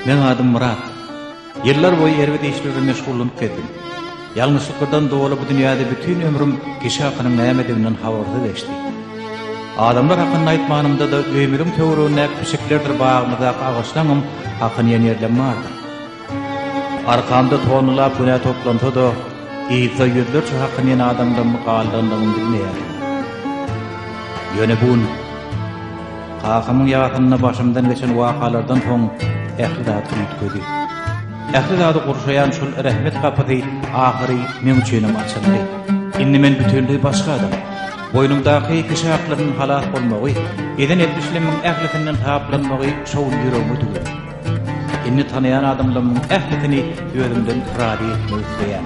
Men adım Murat. Yıllar boyu erbet işlerle meşgullanyp geldim. Ýalňyşlykdan dowaly bu dünýäde bütün ömrüm kişi hakynyň nämediginiň habarda geçdi. Adamlar hakyny aýtmanymda da ömrüm töwrüne küçüklerdir bagymyza agaçlaňym hakyny ýerlemärdi. Arkamda tonulap güne toplansa da ýyza ýüzlerçe hakyny adamdan mukallanyny bilmeýär. Ýöne bun Hakamın ýatyna başymdan geçen wakalardan soň ähli zat ýetgedi. Ähli zat gurşaýan şol rahmet kapysy ahyry men üçin açyldy. Indi men bütünlüği başga adam. Boynumdaky kişi haklarynyň halas bolmagy, eden etmişleriň ählitinden taplanmagy şol ýüregime tügedi. Indi tanayan adamlaryň ählitini ýözümden irade etmek isleýän.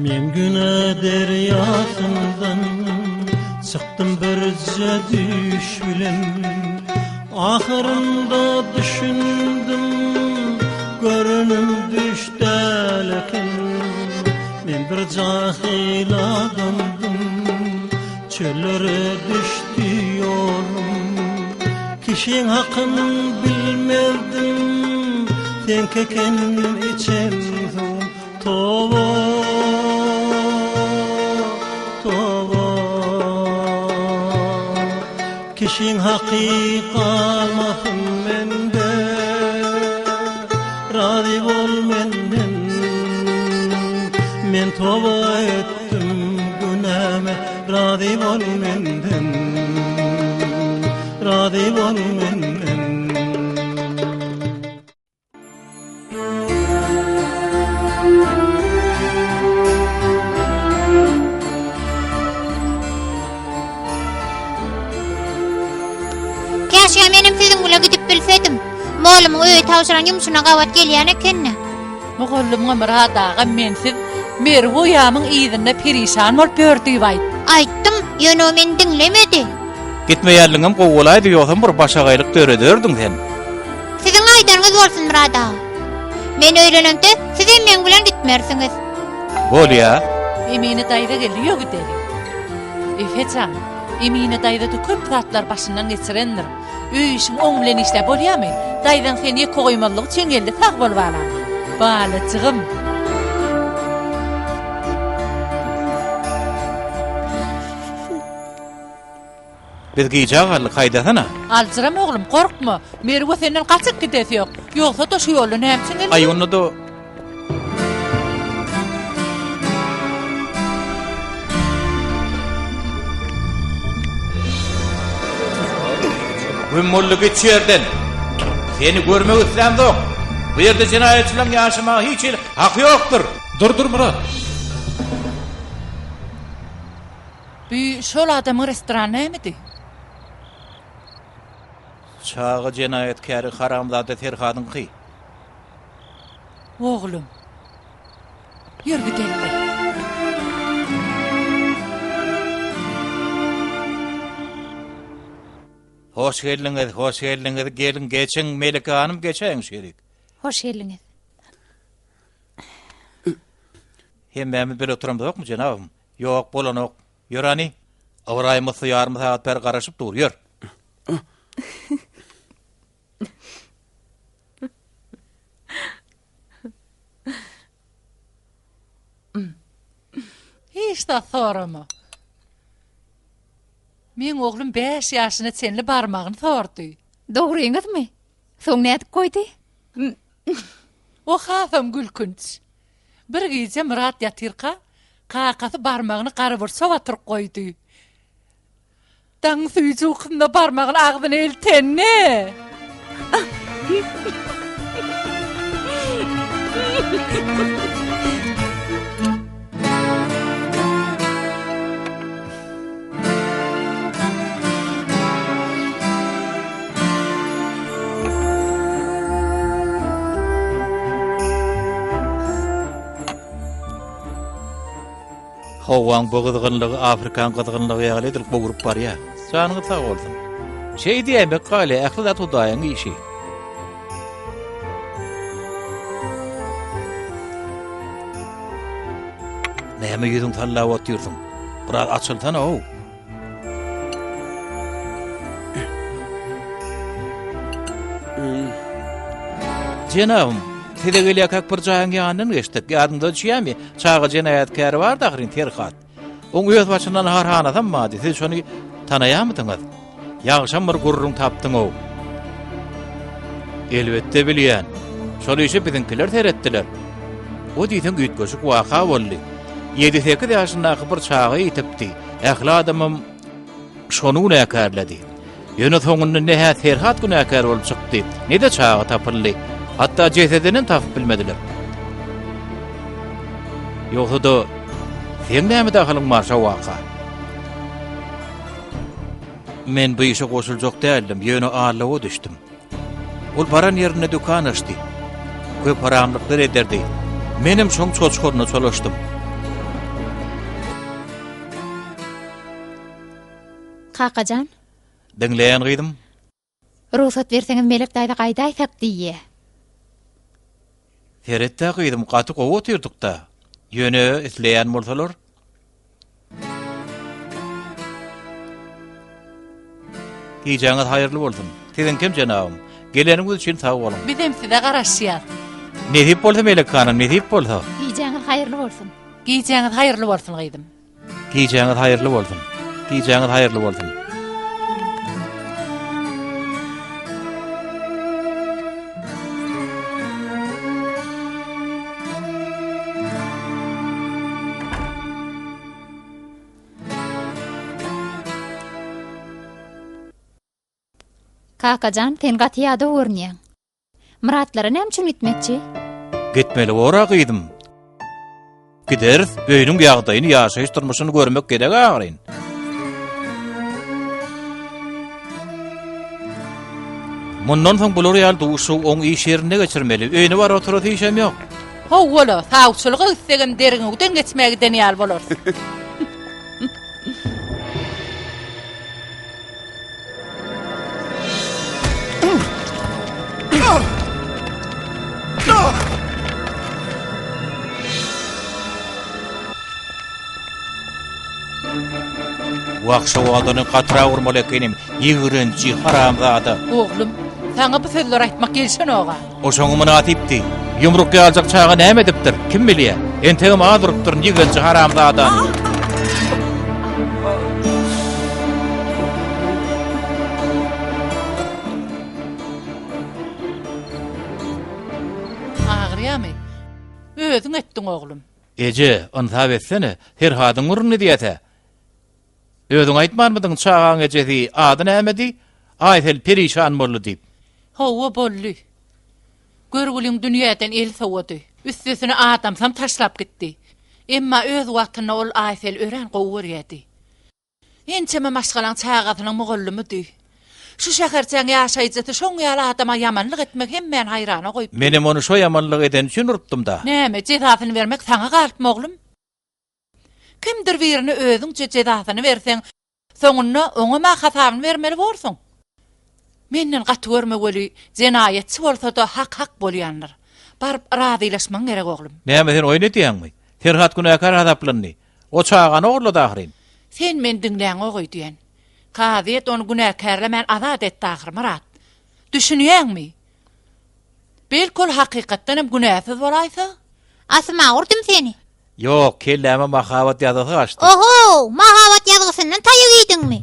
Men güne deryasından çıktım birce düş bilen. Ahırında düşündüm görünüm düşteleken. Men bir cahil adamdım, çöllere düştü yolum. Kişinin hakkını bilmezdim, tenkeken içen tova. Kişin hakikalmasın mende, razı ol menden. Men tova ettim günahime, razı ol menden, razı ol menden. Käşke menim sizin bula gidip bilsedim. Molum öýe tawşyran ýumşuna gawat gelýän ekenne. Mogollum Murat aga mensiz mer boýamyň ýyzyna perişan bolup ýördiýib aýt. Aýtdym, ýöne men diňlemedi. Gitmeýärliňem gowulaýdy ýoksa bir başa gaýlyk dörederdin sen. Sizin aýdaryňyz bolsun Murat aga. Men öýlenemde siz men bilen gitmersiňiz. Bolýa. Emine daýda gelýär gideli. Efeçam, Emine daýda da köp zatlar başyndan geçirendir. Öýüşiň oň bilen işläp bolýarmy? Daýdan seni ýek goýmalyk çeňelde tag bolup alam. Balacygym. Biz giýjagaly haýdasana. Alçıram oglum, korkma. Merwe senden kaçıp gidesi ýok. Ýoksa da şu ýolun hemçinin. Ay onu da Gümmollu geçýärden. Seni görmek isläm zok. Bu ýerde jinayetçiler ýaşamagy hiç hak ýokdur. Dur Murat. Bu şol adamyň restorany emidi? Çağı jinayetkäri haramzada Terhadyňky. Oglum. Ýür gidelim. Hoş geldiňiz, gelin geçin Melike Hanım geçeň şerik. Hoş geldiňiz. Hem mämi bir oturamda ýokmy janabym? Ýok, bolanok. Ýörani. Awraýmysy ýarmy saat per garaşyp dur, ýör. Hiç da sorma. Men oglum 5 ýaşyna çenli barmagyny sordy. Dogryňyzmy? Soň näde koýdy? O hasam gülkünç. Bir gece Murat yatırka, kakası barmağını qarıvır sovatır koydu. Dan suyucuğunda barmağını ağzına eltenne. Howan bu gızgınlığı Afrikan gızgınlığı ýalydyr bu grup bar ya. Sanyňy sag bolsun. Şey diýmek galy, ähli zat udaýyň işi. Näme ýüzüň tallap otyrdyň? Biraz açylsana o. Jenabym, tede gelýek bir jaýyň ýanyny geçdik. Ýadymda düşýärmi? Çağa jenaýatkary bar dagyryn terhat. Oň öz başyndan harhana tammady. Siz şonu tanaýarmydyňyz? Ýagşam bir gurrun tapdyň o. Elbetde bilýän. Şol işi biziňkiler teretdiler. O diýdiň güýtgeşik waka boldy. 7-8 ýaşyndaky bir çağa ýetipdi. Ähli adamym şonu näkärledi. Ýöne soňunda nähä terhat günäkär bolup çykdy. Nede çağa tapyldy? Hatta cesedini tapıp bilmediler. Yoksa da sen näme dahalyň bar şo waka? Men bu işe goşuljak däldim. Ýöne ağlawa düşdüm. Ol paran ýerine dükkan açdy. Köp paramlyklar ederdi. Menim şoň çoçkoruna çolaşdym. Kakajan, Diňleýän gyýdym. ruhsat berseňiz melek daýda gaýda aýsak diýe. Feretde gyýdym, gaty gowy otyrdyk da. Ýöne isleýän bolsalar. Giýjaňyz haýyrly bolsun. Siziň kim janabym? Geleniňiz üçin sag bolun. Bizem size garaşýar. Nedip bolsa melek kanan, nedip bolsa. Giýjaňyz haýyrly bolsun. Giýjaňyz haýyrly bolsun gyýdym. Giýjaňyz haýyrly bolsun. Giýjaňyz haýyrly bolsun. Kakajan, sen gatyada görnýäň. Muratlara näme gitmekçi? Gitmeli ora gyýdym. Gideriz, öýüniň ýagdaýyny, ýaşaýyş durmuşyny görmek gerek agyryn. Mundan soň bular ýaly duşu oň iş ýerine geçirmeli. Öýüne bar oturup işem ýok. Howala, sağçylygy istegem deriňden geçmegden ýal bolar. Wagşa wadanyň gatra urmaly ekenim, ýigrençi haramzada. Oglum, sana bu sözler aýtmak gelşen oga. O şoňy munatipdi. Ýumruk ýaljak çağa näme edipdir? Kim bilýär? Entegim adurypdyr, ýigrençi haramzada. Agryamy. Özüň etdiň oglum. Ece, onsab etsene, herhadyň urny diýete. Özüň aýtmanmydyň çağaň ejesi ady nämedi? Aýtel perişan boldy diýip. Hawa bolly. Görgüliň dünýäden el sowady. Üstesine adam sam taşlap gitdi. Emma öz wagtyna ol aýtel ören gowur ýedi. Ençeme maşgalan çağatynyň mugallymydy. Şu şäherçäň ýaşaýjy şoň ýaly adama ýamanlyk etmek hem men haýrana goýup. Menem onu şo ýamanlyk eden üçin urupdym da. Näme jezatyny bermek saňa galpmy oglum? Kimdir birini özüň jezatyny berseň, soňunda oňa hasabyny bermeli bolsun. Menden gaty görme boli, jenaýetçi bolsa da hak bolýanlar. Barıp razylaşmaň gerek oglum. Näme sen oýna diýäňmi? Terhat günäkär adaplandy. O çağany orla dagyryn. Sen men dinleň ogy diýen. Kaziýet onu günäkärle men azat etdi ahir Murat. Düşünýäňmi? Belkol hakykatdan hem günäsiz bolaýsa? Asma urdum seni. Yok, kelleme mahavat ýazasy açdy. Oho, mahavat ýazgysyndan taýyk ýediňmi?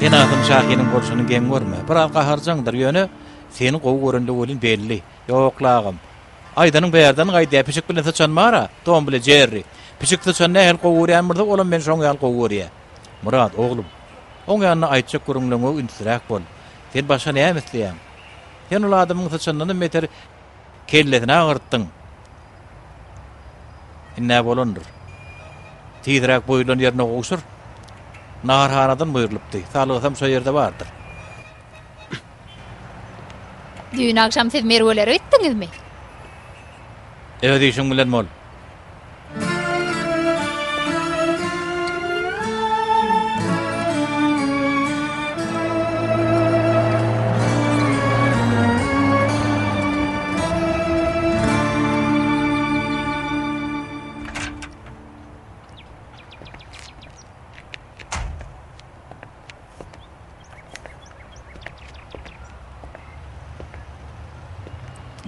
Enazym şahynyň bolşuny geň görme. Biraz gaharjaňdyr ýöne, seni gowy görende bolyn belli. Ýoklagym. Aýdanyň bäýerden gaýdy piçik bilen saçanmara, tom bilen jerri. Piçik saçan nähel gowurýanmyrdy, olam men şoň ýal gowurýa. Murat oglum, oň ýanyna aýtjak görüňleňe ünsüräk bol. Sen başa näme isleýän? Sen ol adamyň saçandan meter kelletine agyrtdyň. Inne bolandyr. Tiýdirek boýlan ýerine gowşur. Narhanadan buyurulupdy. Salygysam şo ýerde bardyr. Dün akşam siz merweler etdiňizmi? Evet, işin bilen mol.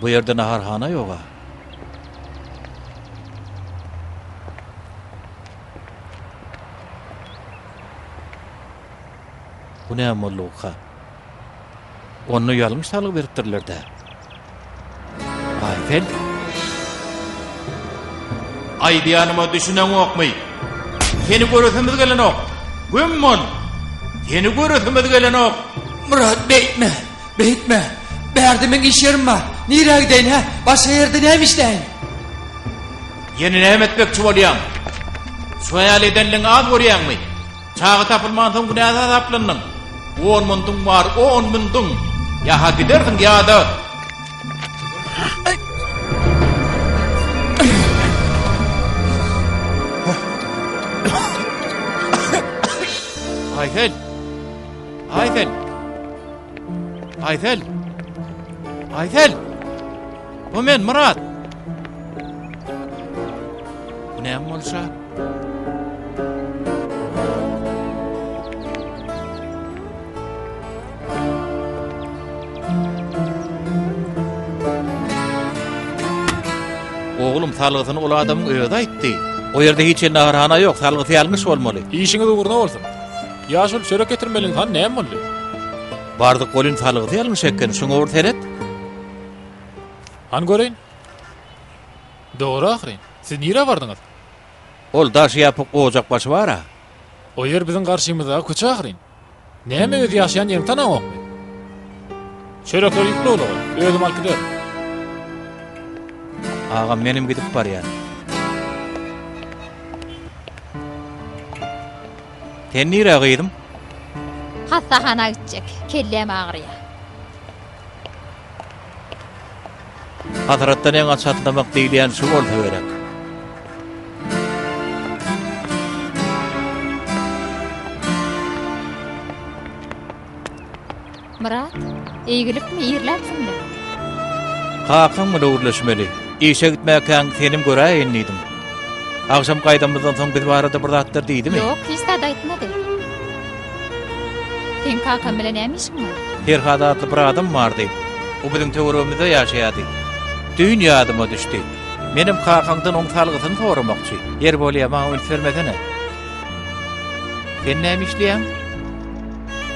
Bu yerde naharhana ýok-a. Bu näme bolýar? Onu ýalňyş salyp beripdirler-de. Ayfel. Aýdýanyma düşünen okmy. Seni görüsemiz gelen ok. Gümmon. Seni görüsemiz gelen ok. Murat beytme, beytme. Bärde men iş yerim var. Nire gideyin ha? Başka yerde näme işleyin? Yeni näme etmekçi bolýan? Sual edenliň az görýärmi? Çağı tapylmansyň bu näze taplandyň? 10 mundun var, 10 mundun. Ya ha gidersin ya da. Ayfel. Ayfel. Ayfel. Ayfel. Bu men Murat. Bu näme bolsa? Oğlum salgysyny ol adamyň öýde aýtdy. O ýerde hiç naharhana ýok, salgysy ýalňyş bolmaly. İşiňiz uğruna bolsun. Ýaşul çörek getirmeliň han näme boldy? Bardyk golün salgysy ýalňyş eken, şoňa ur seret. Han göreýin. Dogry ahyryn. Siz nire bardyňyz? Ol daş ýapyk ocak başı bara. O ýer biziň garşymyzda köçe ahyryn. Näme öz ýaşaýan ýerini tanamokmy? Çörekler ýükli bolýar. Özüm alyp gider. Agam menim gidip barýar. Sen nire gyýdym? Hastahana gitjek. Kellem agyrýar. Hasaratdan en açatlamak diýilýän şu bolsa gerek. Murat, eýgilipmi, ýerläpsingmi? Kakam da urlaşmaly. İşe gitmekän senim göräýin diýdim. Akşam gaýdamyzdan soň biz barada bir zatlar diýdimi? Yok, hiç de aýtmady. Sen kakam bilen näme işiň bar? Her hadatly bir adam bardy. O biziň töweregimizde ýaşaýardy. Dünýädymä düşdi. Menim kakamdan oň salgysyny soramakçy. Yer bolýar, maňa ül vermesene. Sen näme işleýän?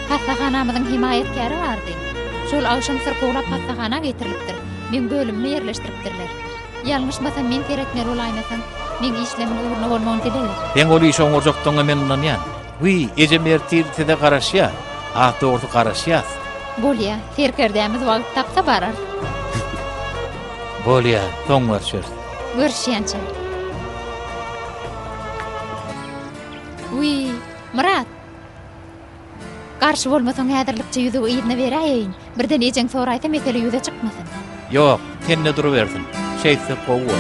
Hastahanamyzyň himayetkary bardy. Şol akşam sirkowlap hastahana getirilipdir. Men bölümni ýerleşdiripdirler. Ýalňyşmasam men teretmeli bolaýmasam, men işlemi uğruna bolmagyny diler. Sen ol iş oňurjakdyňa men unanýan. Wy, ejemertirde garaşýa, ah dogry garaşýas. Bolýar, terkerdämiz wagt tapsa barar. Bolýar, soň görüşür. Görüşýänçe. Uy, Murat. Garşy bolmasaň häzirlikçe ýüze ýygyna beräýin. Birden ejeň soraýsa mesele ýüze çykmasyn. Yok, kendine duruversin. Şeyse kovu.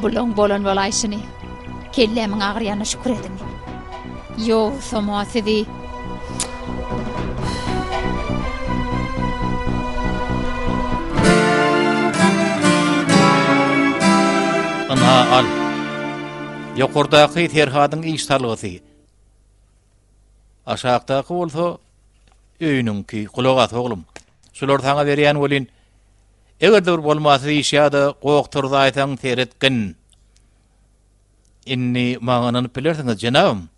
Bulon bolan bolaýşyny. Kellemiň agyrýana şükür edin. Yo, somasy. Ana al. Ýokurdaky terhadyň iş salgysy. Aşağıdaky bolsa öýününki kulak at oglum. Şular taňa berýän bolyn. Eger bolmasy iş ýa-da gokturda aýtaň teretgin. Inni maňa ananyp bilersiňiz jenabym.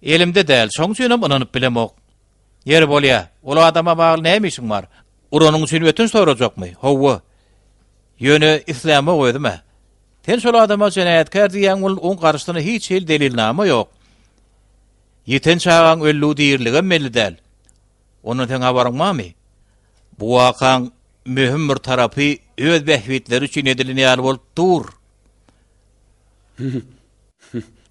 Elimde däl, şoň üçin ananyp bilemok. Ýer bolýar, ol adama bagly näme işiň bar? Uranyň üçin ötün sorajakmy? Hawa. Ýöne İslam'a goýdymy? Sen şol adama jenaýatkar diýen oň garşyna hiç hil delilnama ýok. Ýeten çağaň öllü diýirlige belli däl. Onu sen habaryňmamy? Bu wakaň mühim bir tarapy öz behwitleri üçin edilinýär bolup dur.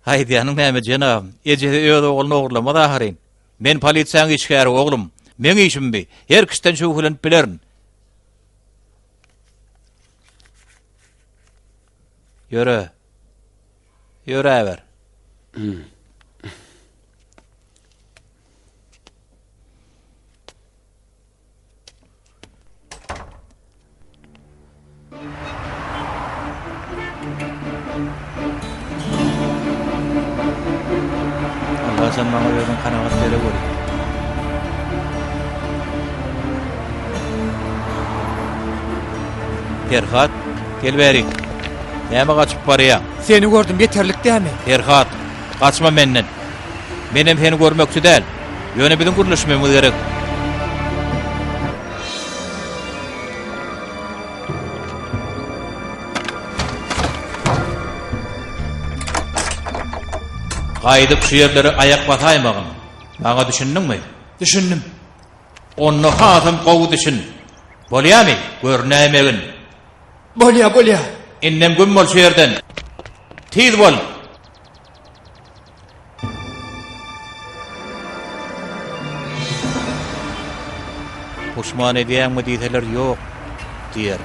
Haýdy ýanyň näme jenab? Ejede öz ogluny ogurlama da haryn. Men polisiýaň işgäri oglum. Men işimbi. Her kişden şu bilen bilerin. Yürü. Yürüver. sen bana özün kanagat bere bol. Ferhat, gel beri. Näme gaçyp barýa? Seni gördüm yeterlik dämi? Ferhat, kaçma menden. Benim seni görmekçi değil. Yöne bizim kuruluşmamız gerek. Qaydyp şu yerlere ayak bataymagın. Bana düşündün mü? Düşündüm. Onu hatım qowu düşün. Bolýarmy? Görnämegin. Bolya. Innem gün bol şu yerden. Tiz bol. Puşman edýän mi diýseler ýok diýer.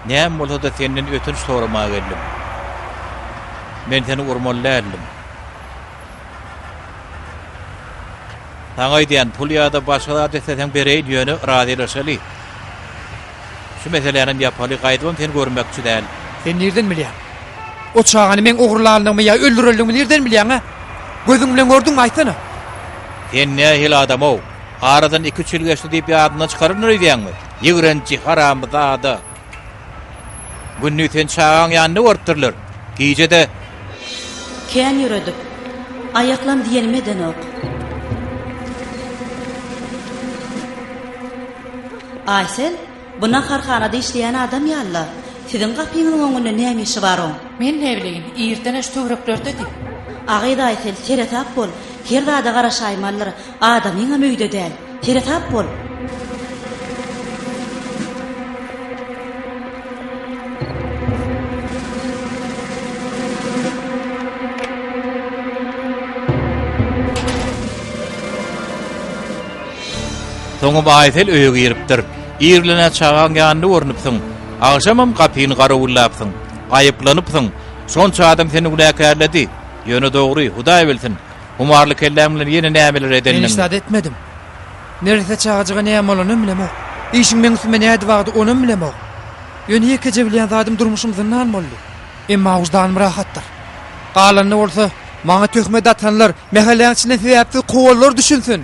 Näme bolsa da senden ötünç soramaga geldim. Men seni urmallardım. Taňa aýdýan pul ýa-da başga desem bereýin ýöne radylaşaly. Şu meselelerin ýapaly gaýdym seni görmekçi däl. Sen nereden bilýän? O çağany men ogurlandymy ýa öldürildiňmi nereden bilýän ha? Gözüň bilen gördüňmi aýtsana? Sen nähil adam o? Aradan 2-3 ýyl geçdi diýip ýadyna çykarynlar diýäňmi? Ýigrençi haramzada. Günni sen çağaň ýanyna görtürler. Gijede Kän ýüredik. Ayaklam diýelmeden ok. Aysel, buna karxanada işleyen adam ýalla. Siziň gapyňyň öňünde näme işi bar oň? Men ne bileyim, ýerden eş töwreklerde di. Agyda Aysel, teretap bol. Her dada garaşaýmanlar adamyň hem öýde däl. Teretap bol. Soňa baýsel öýe giripdir. Ýerlene çağan ýanyny görnüpsiň. Agşamam gapyny garawullapsyň. Aýyplanypsyň. Şonça adam seni günäkärledi. Ýöne dogry, Hudaý bilsin. Umarly kellem bilen ýene nämeler Ben edenler. istat etmedim. Nerede çağıcıga näme bolanyny bilem ok. İşin men üstüme näde bagdy onu bilem ok. Ýöne ýekece bilýän zadym durmuşymdan boldy. Emma awuzdan rahatdyr. Galanyny bolsa, maňa töhmet atanlar, mehalläň içinde sebäpli kowallar düşünsün.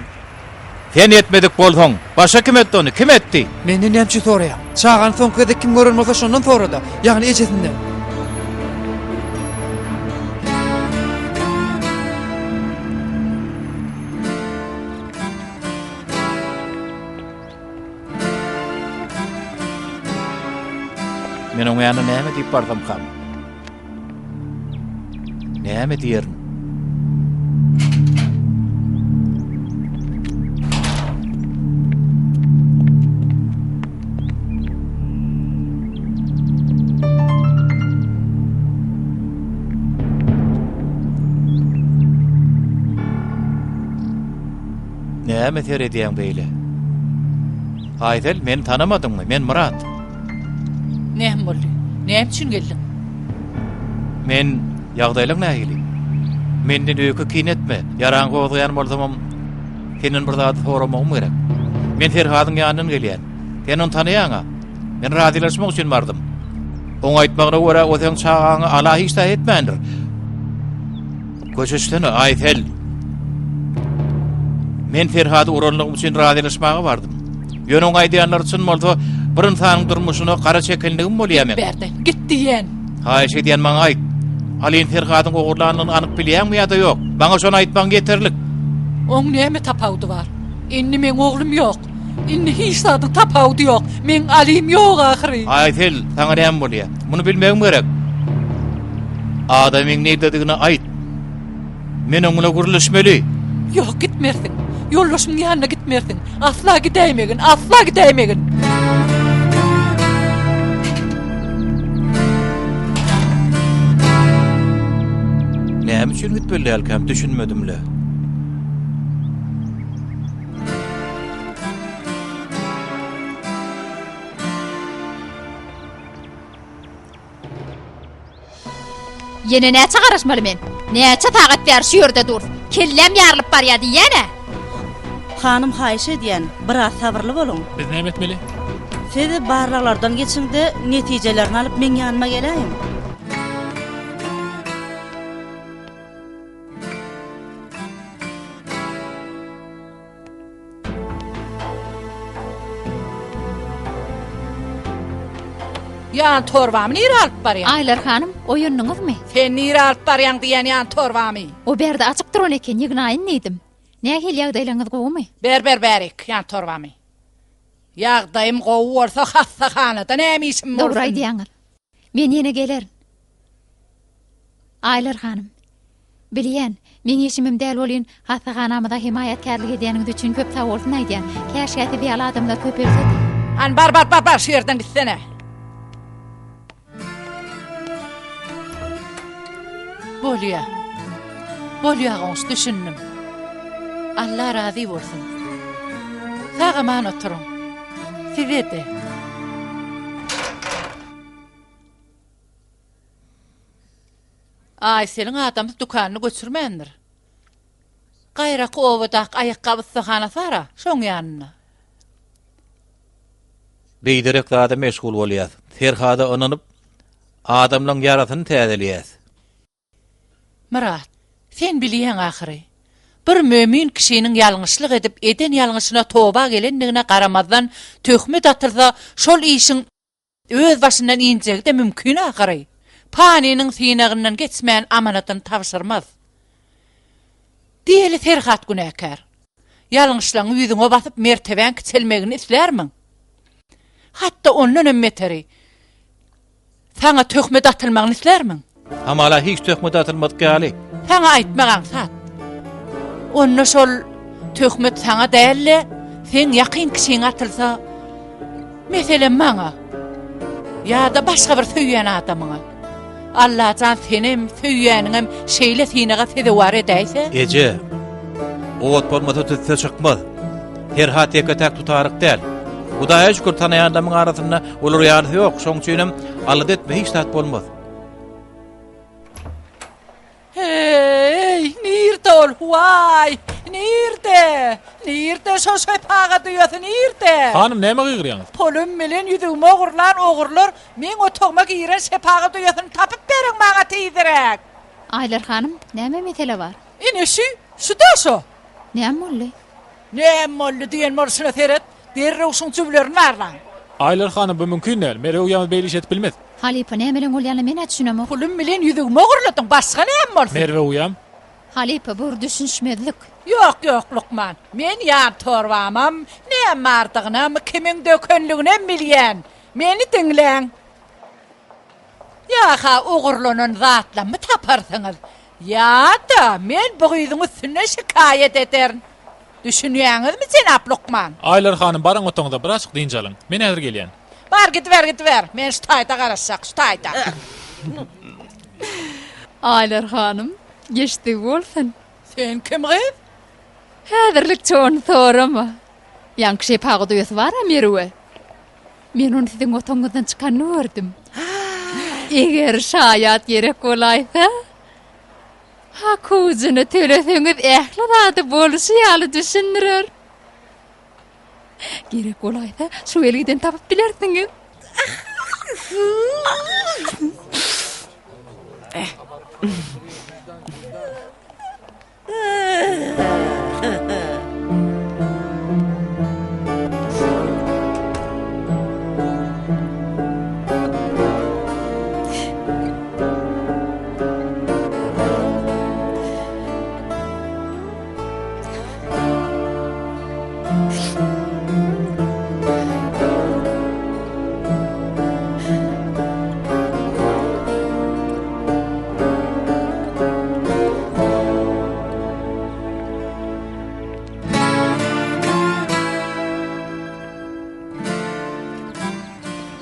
Sen etmedik bolsaň, başa kim etdi onu? Kim etdi? Menden näme soraýar? Çağan soňkyda kim görülmese şondan sorada. Ýagny eçesinden. Men oňa ýany näme diýip bardym kam? Näme diýerin? Näme terediýän beýle? Aýdel, men tanamadyňmy? Men Murat. Näme boldy? Näme üçin geldin? Men ýagdaýlaryň nähili? Menden öýkü kinetme. Yaran gowdyan bolsam, senin bir zat soramagym gerek. Men Ferhadyň ýanyna gelýän. Sen onu tanaýaňa. Men radylaşmak üçin bardym. Oňa aýtmagyna görä, o sen çağaňy Allah hiç de etmändir. Köşeşdeni Aýtel. Men Ferhady uranlygym üçin radylaşmaga bardym. Ýöne oňa aýdýanlar üçin bolsa, bir insanyň durmuşyna gara çekildigim bolýar men. Berden, git diýen. Haýş edýän maňa aýt. Alin Ferhadyň ogurlanyny anyk bilýärmi ýa-da ýok? Maňa şonu aýtmaň ýeterlik. Oň näme tapawdy bar? Inni men oglum ýok. Inni hiç zady tapawdy ýok. Men alim ýok ahyry. Aýtel, taňa näme bolýar? Muny bilmegim gerek. Adamyň nädedigini aýt. Men oňa guruluşmaly. Ýok, gitmersiň. Ýoldaşyň ýanyna gitmersiň. Asla gidäýmegin, asla gidäýmegin. Näme üçin gitmeli alkam düşünmedimle. Yine näçe garaşmaly men? Näçe tagat ber şu ýerde dur. Kellem ýarlyp barýar diýene. Hanım haýyş edýän, biraz sabırly bolun. Biz näme etmeli? Siz barlaklardan geçiňde netijelerini alyp men ýanyma geläýin. Yan torbamy nire alyp barýan? Aylar hanım, oyunnuňyzmy? Sen nire alyp barýan diýen yan torbamy? O berde açyk duran eken ýygnaýyn diýdim. Nähil ýagdaýlaryňyz gowy? Berik yan torbamy. Ýagdaýym gowy bolsa hastahanada näme işim bolsun? Dogry aýdýaňyz. Men ýene gelerin. Aylar hanım, bilýän, men işimim däl bolýan, hastahanamyda himayatkarlyk edýäniňiz üçin köp sag bolsun aýdýan. Käşgäti bir adamlar köp ersedi. An bar şu yerden gitsene. Bolýa gons düşündim. Allah razı bolsun. Sağa man oturun. Sizede. Ay senin adam dükkanını götürmendir. Gaýrak owadak ayakkabı sahana sara, şoň ýanyna. Beýderek zada meşgul bolýar. Ferhada onanyp adamlaryň ýaratyny täzelýär. Murat, sen bilýän ahyry. Bir mömin kişiniň ýalňyşlyk edip eden ýalňyşyna toba gelendigine garamazdan töhmet atylsa, şol işiň öz başyndan injek de mümkin ahyry. Panynyň synagynyň geçmän amanatyny tapşyrmaz. Diýeli Ferhat günäkär. Ýalňyşlaryň ýüzüňe basyp merteben kiçelmegini islermiň? Hatta ondan ömmeteri. Sana töhmet atylmagyny islermiň? Hamala hiç töhmet atylmady gali. Sana aýtmagan sat. Onna şol töhmet sana dälle, sen ýakyn kişiň atylsa, meselen maňa ýa-da başga bir söýýän adamyňa. Allah jan senem söýýäniňem şeýle synaga sedewar edäýse? Ece, owat bolmasa tütse çykmaz. Ferhat ýeke-täk tutaryk däl. Hudaýa şükür tanaýan adamyň arasynda olar ýaly ýok, şoň üçin alad etme hiç tat bolmaz. Hey, nirde ol, vay, nirde şo söpaga duýasy nirde? Hanım näme gygyrýaňyz? Polum bilen ýüzüme ogurlar, men otogma giren sepaga duýasyny tapyp beriň maňa tiýdirek. Aylar hanım, näme mesele bar? Ine şu da şo. Näme boldy? Näme boldy diýen morsyna seret, derrew şoň jüblerini barlan. Aylar hanım bu mümkin näl. Mere uýamy beýle işet bilmez. Halipa näme bolýany men atşunam. Polum bilen ýüzüme ogurladyň, başga näme bolsun? Merve uýam. Halipa bu düşünşmezlik. Yok Lukman, men ýar torbamam, näme ardygyna, kimiň dökönligine bilýän. Meni diňleň. Ýa-ha ogurlanan zatlamy taparsyňyz. Ýa-da men bu ýüzüň üstüne şikayet ederim. Düşünýäňizmi jenap Lukman? Aylar hanım baraň otoňda bir açyk diýinje alyň. Men häzir gelýän. Bar gitwer. Men şu taýda garaşsak, şu taýda. Aylar hanım, geçdi bolsun. Sen kim gyz? Häzirlik çoğun sorama. Ýanky sepaga duýasy bara merwe. Men onu siziň otoňyzdan çykany gördüm. Eger şaýat gerek bolaýsa, ha kuzyny töleseňiz ähli zady boluşy ýaly düşündirer. Gerek bolaýsa, şu elgiden tapyp bilersiňiz.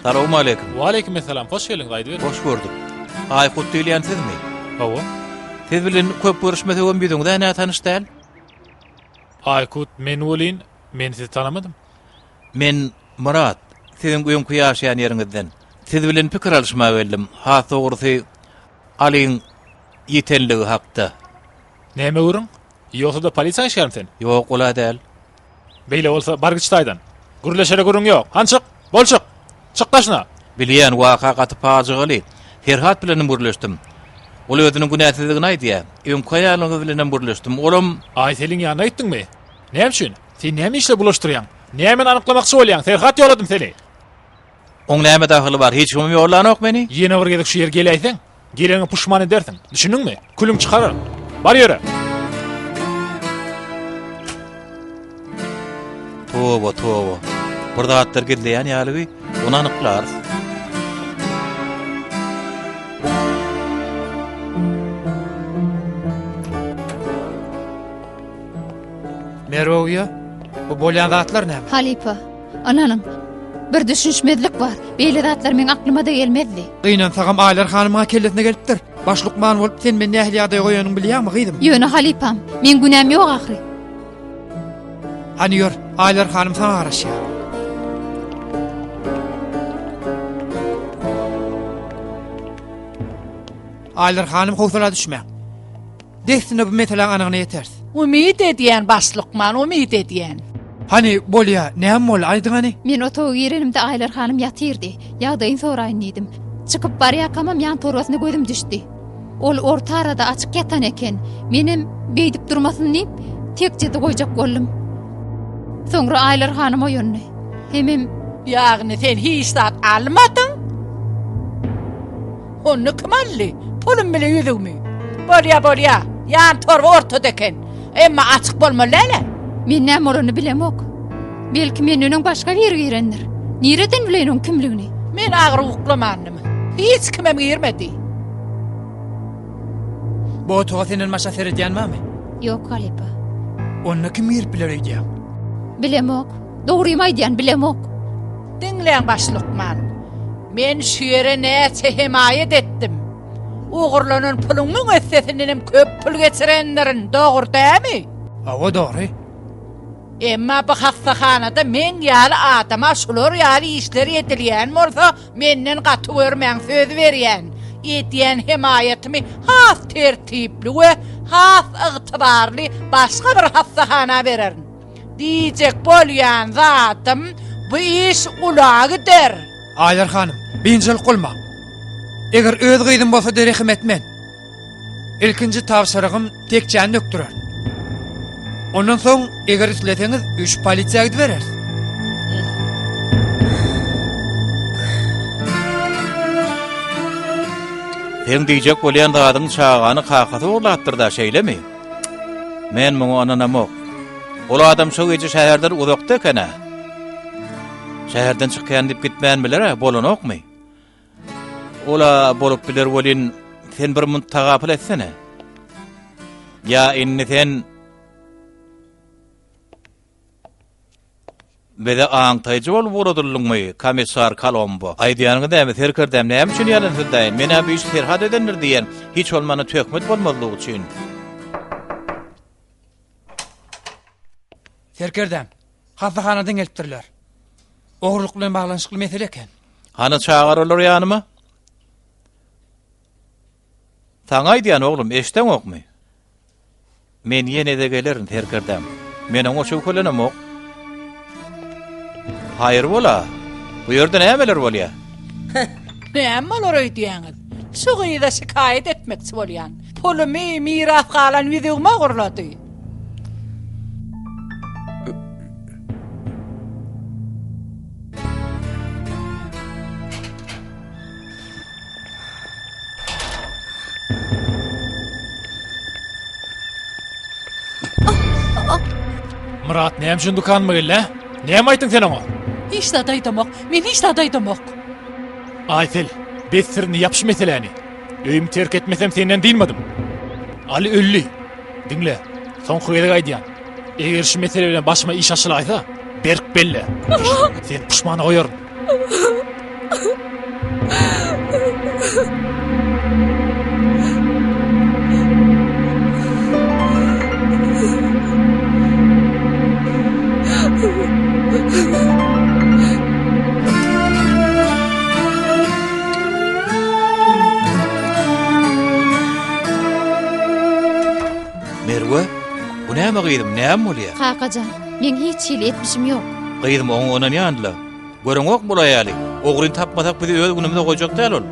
Assalamu alaykum. Wa alaykum assalam. Hoş geldin gaýdy. Hoş gördük. Aykut diýilýän sizmi? Hawa. Siz bilen köp görüşmesegem biziňde näme tanışdyl? Aykut men bolyn, men sizi tanamadym. Men Murat, siziň öňkü ýaşaýan ýeriňizden. Siz bilen pikir alşma berdim. Ha sogrusy alyň ýetenligi hakda. Näme görüň? Ýoksa da polisiýa işgärmi sen? Ýok, ola däl. Beýle bolsa bargyçtaýdan. Gürleşere görüň ýok. Hançyk, bolçyk. Çık taşına. Bilýän waka gaty paýagy. Ferhat bilen burleşdim. Ol özüniň günäsizligini aýdýa. Öňkü ýalyňyz bilen burleşdim. Olam Aýseliň ýanyna aýtdyňmy? Näme üçin? Sen näme işle bulaşdyrýan? Näme anyklamakçy bolýan? Ferhat ýoladym seni. Oň näme dahyly bar? Hiç kim ýorlanok meni? Ýene bir gezek şu ýer gelýäň, geleni puşman edersin. Düşündiňmi? Külüm çıkarar. Bar ýöre. Toba. Burada atlar gidilýän ýalyby, onu anyklar. Merowya, bu bolýan zatlar näme? Halipa, ananın bir düşünşmedlik var. Beýle zatlar meň aklyma da gelmezdi. Gynansaňam Aylar hanymga kelletine gelipdir. Başlykman bolup sen meni nähli ýagdaý goýanyň bilýärmi gyzym? Ýöne Halipam, men günäm ýok ahry. Hani ýör, Aylar hanym sana garaşýar. Aylar hanym howsala düşmäň. Desine bu meselen anygyna ýeter. Umid edýän başlykman, umid edýän. Hani bolýa, näme bol aýdyňany? Men oto ýerenimde Aylar hanım ýatyrdy. Ýagdaýyny soraýyn diýdim. Çykyp barýakamam ýan torbasyna gözüm düşdi. Ol orta arada açyk ýatan eken. Menim beýdip durmasyny diýip tek jedi goýjak boldum. Soňra Aylar hanym oýandy. Hemem Ýagny sen hiç zat almadyň? Onu kim aldy? Pulum bilen ýüzüňmi? Bolýa. Ýan torba ortada eken. Emma açyk bolmaly ele. men näme bolany bilemok. Belki meniniň başga bir girendir. Nireden bilenin kimligini? Men agyr uklamandım. Hiç kimem girmedi. Bu otoga senin maşa seredýänmämi? Ýok Halipa. Onu kim ýerip biler eýdýär? Bilemok. Dogrymy aýdýan bilemok. Dinleň başlykman. Men şu ýere näçe himayet etdim. Ugurlanan pulunyň össesinden köp pul geçirenlerin dogry dämi? Awa dogry. Emma bu hastahanada men ýaly adama şular ýaly işleri edilýän bolsa menden gaty görmäň söz berýän. Edýän himayetimi has tertipli we has ygtybarly başga bir hastahana bererin. Diýjek bolýan zatym bu iş ulagydyr. Aylar hanym, beýinçilik bolma. Eger öz gyzym bolsa derehim etmen. Ilkinji tawşyrygym tekçän nökdürer. Ondan soň eger isleseňiz 3 polisiýa gidip berer. Sen diýjek bolýan zadyň çağany kakasy urlatdyrda şeýlemi? Men muňa ananamok. Ol adam şu gece şäherden uzakda ekene. Şäherden çykýan diýip gitmän biler, bolanokmy? Ola bolup biler bolin, sen bir muntaga apyl etsene. Ya inni sen bede aňtaýjy bolup uradyldyňmy, komissar Kolombo? Aýdýanyňy däme serkerdem näme üçin ýalan sözdaýyn? Mena bu iş serhat edendir diýen, hiç bolmany töhmet bolmalylygy üçin. Serkerdem, hastahanadan gelipdirler. Ogurlyk bilen baglanşykly mesele eken. Hany çağırırlar ýanyma? Taňa aýdýan oglum, eşdeňokmy? Men ýene de gelerin serkerdem. Men oňa şu kölenemok. Hayır bola. Bu ýerde nämeler bolýar? Näme bolar öýdýäňiz? Şu gyýda şikayet etmekçi bolýan. Pulumy miras galan ýüzüňme gurlady. Murat, näme şun dukanma gelle? Näme aýtyň sen oňa? Hiç de daýdamok, men hiç de daýdamok. Aýsel, biz sirini yapış meseleni. Öýüm terk etmesem senden diýilmedim. Ali ölli. Dinle, soňky ýere aýdýan. Eger şu mesele bilen başyma iş açylaýsa, berk belli. Sen puşmana goýaryn. Merwe, bu näme gyýdym, näme bolýar? Kakajan, men hiç ýyl etmişim ýok. Gyýdym oňa ýandyla. Göreňok bolaýaly. Ogryny tapmasak bizi öz günümizde goýjak däl ol.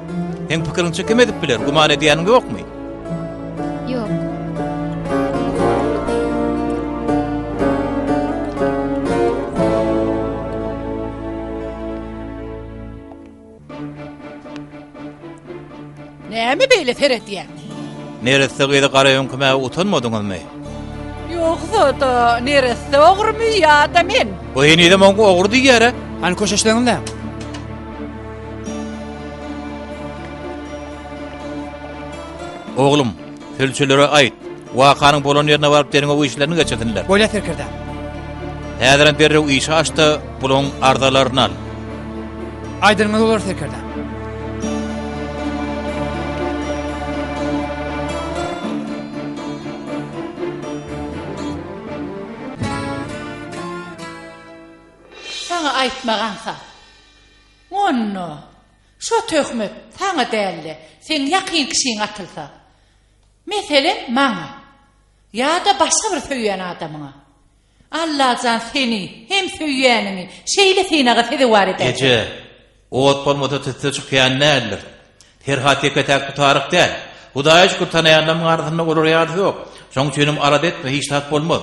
Hem pikirini çekem edip biler, guman edýäniň ýokmy? Ýok. Näme beýle Ferhat diýär? Neresi gyýdy garaýan kime utanmadyňyzmy? Ýoksa da neresi ogurmy ýa-da men? Bu ýene-de moňa ogur diýär. Hani köşeşleňinde. Oglum, sülçülere aýt. Wakanyň bolan ýerine baryp deriňe bu işlerini geçirdiler. Bolýa Ferkirde. Häzirden beri o işi açdy, bulan ardalaryny al. Aýdyrmy bolar Ferkirde. Sana aýtmagansa. Onno. Şo töhmet sana däldi. Sen ýakyn kişiň atylsa. Meselen maňa. Ya da başga bir söýýän adamyňa. Allah zan seni hem söýýänini şeýle seni fede var eder. Gece, oğut bolmada tütte çıkayan nädir? Ferhat ýeketäk tutaryk däl. Hudaýa şükür tanaýanlaryň ardyna bolar ýady ýok. Şoň üçin arad etme, hiç tat bolmaz.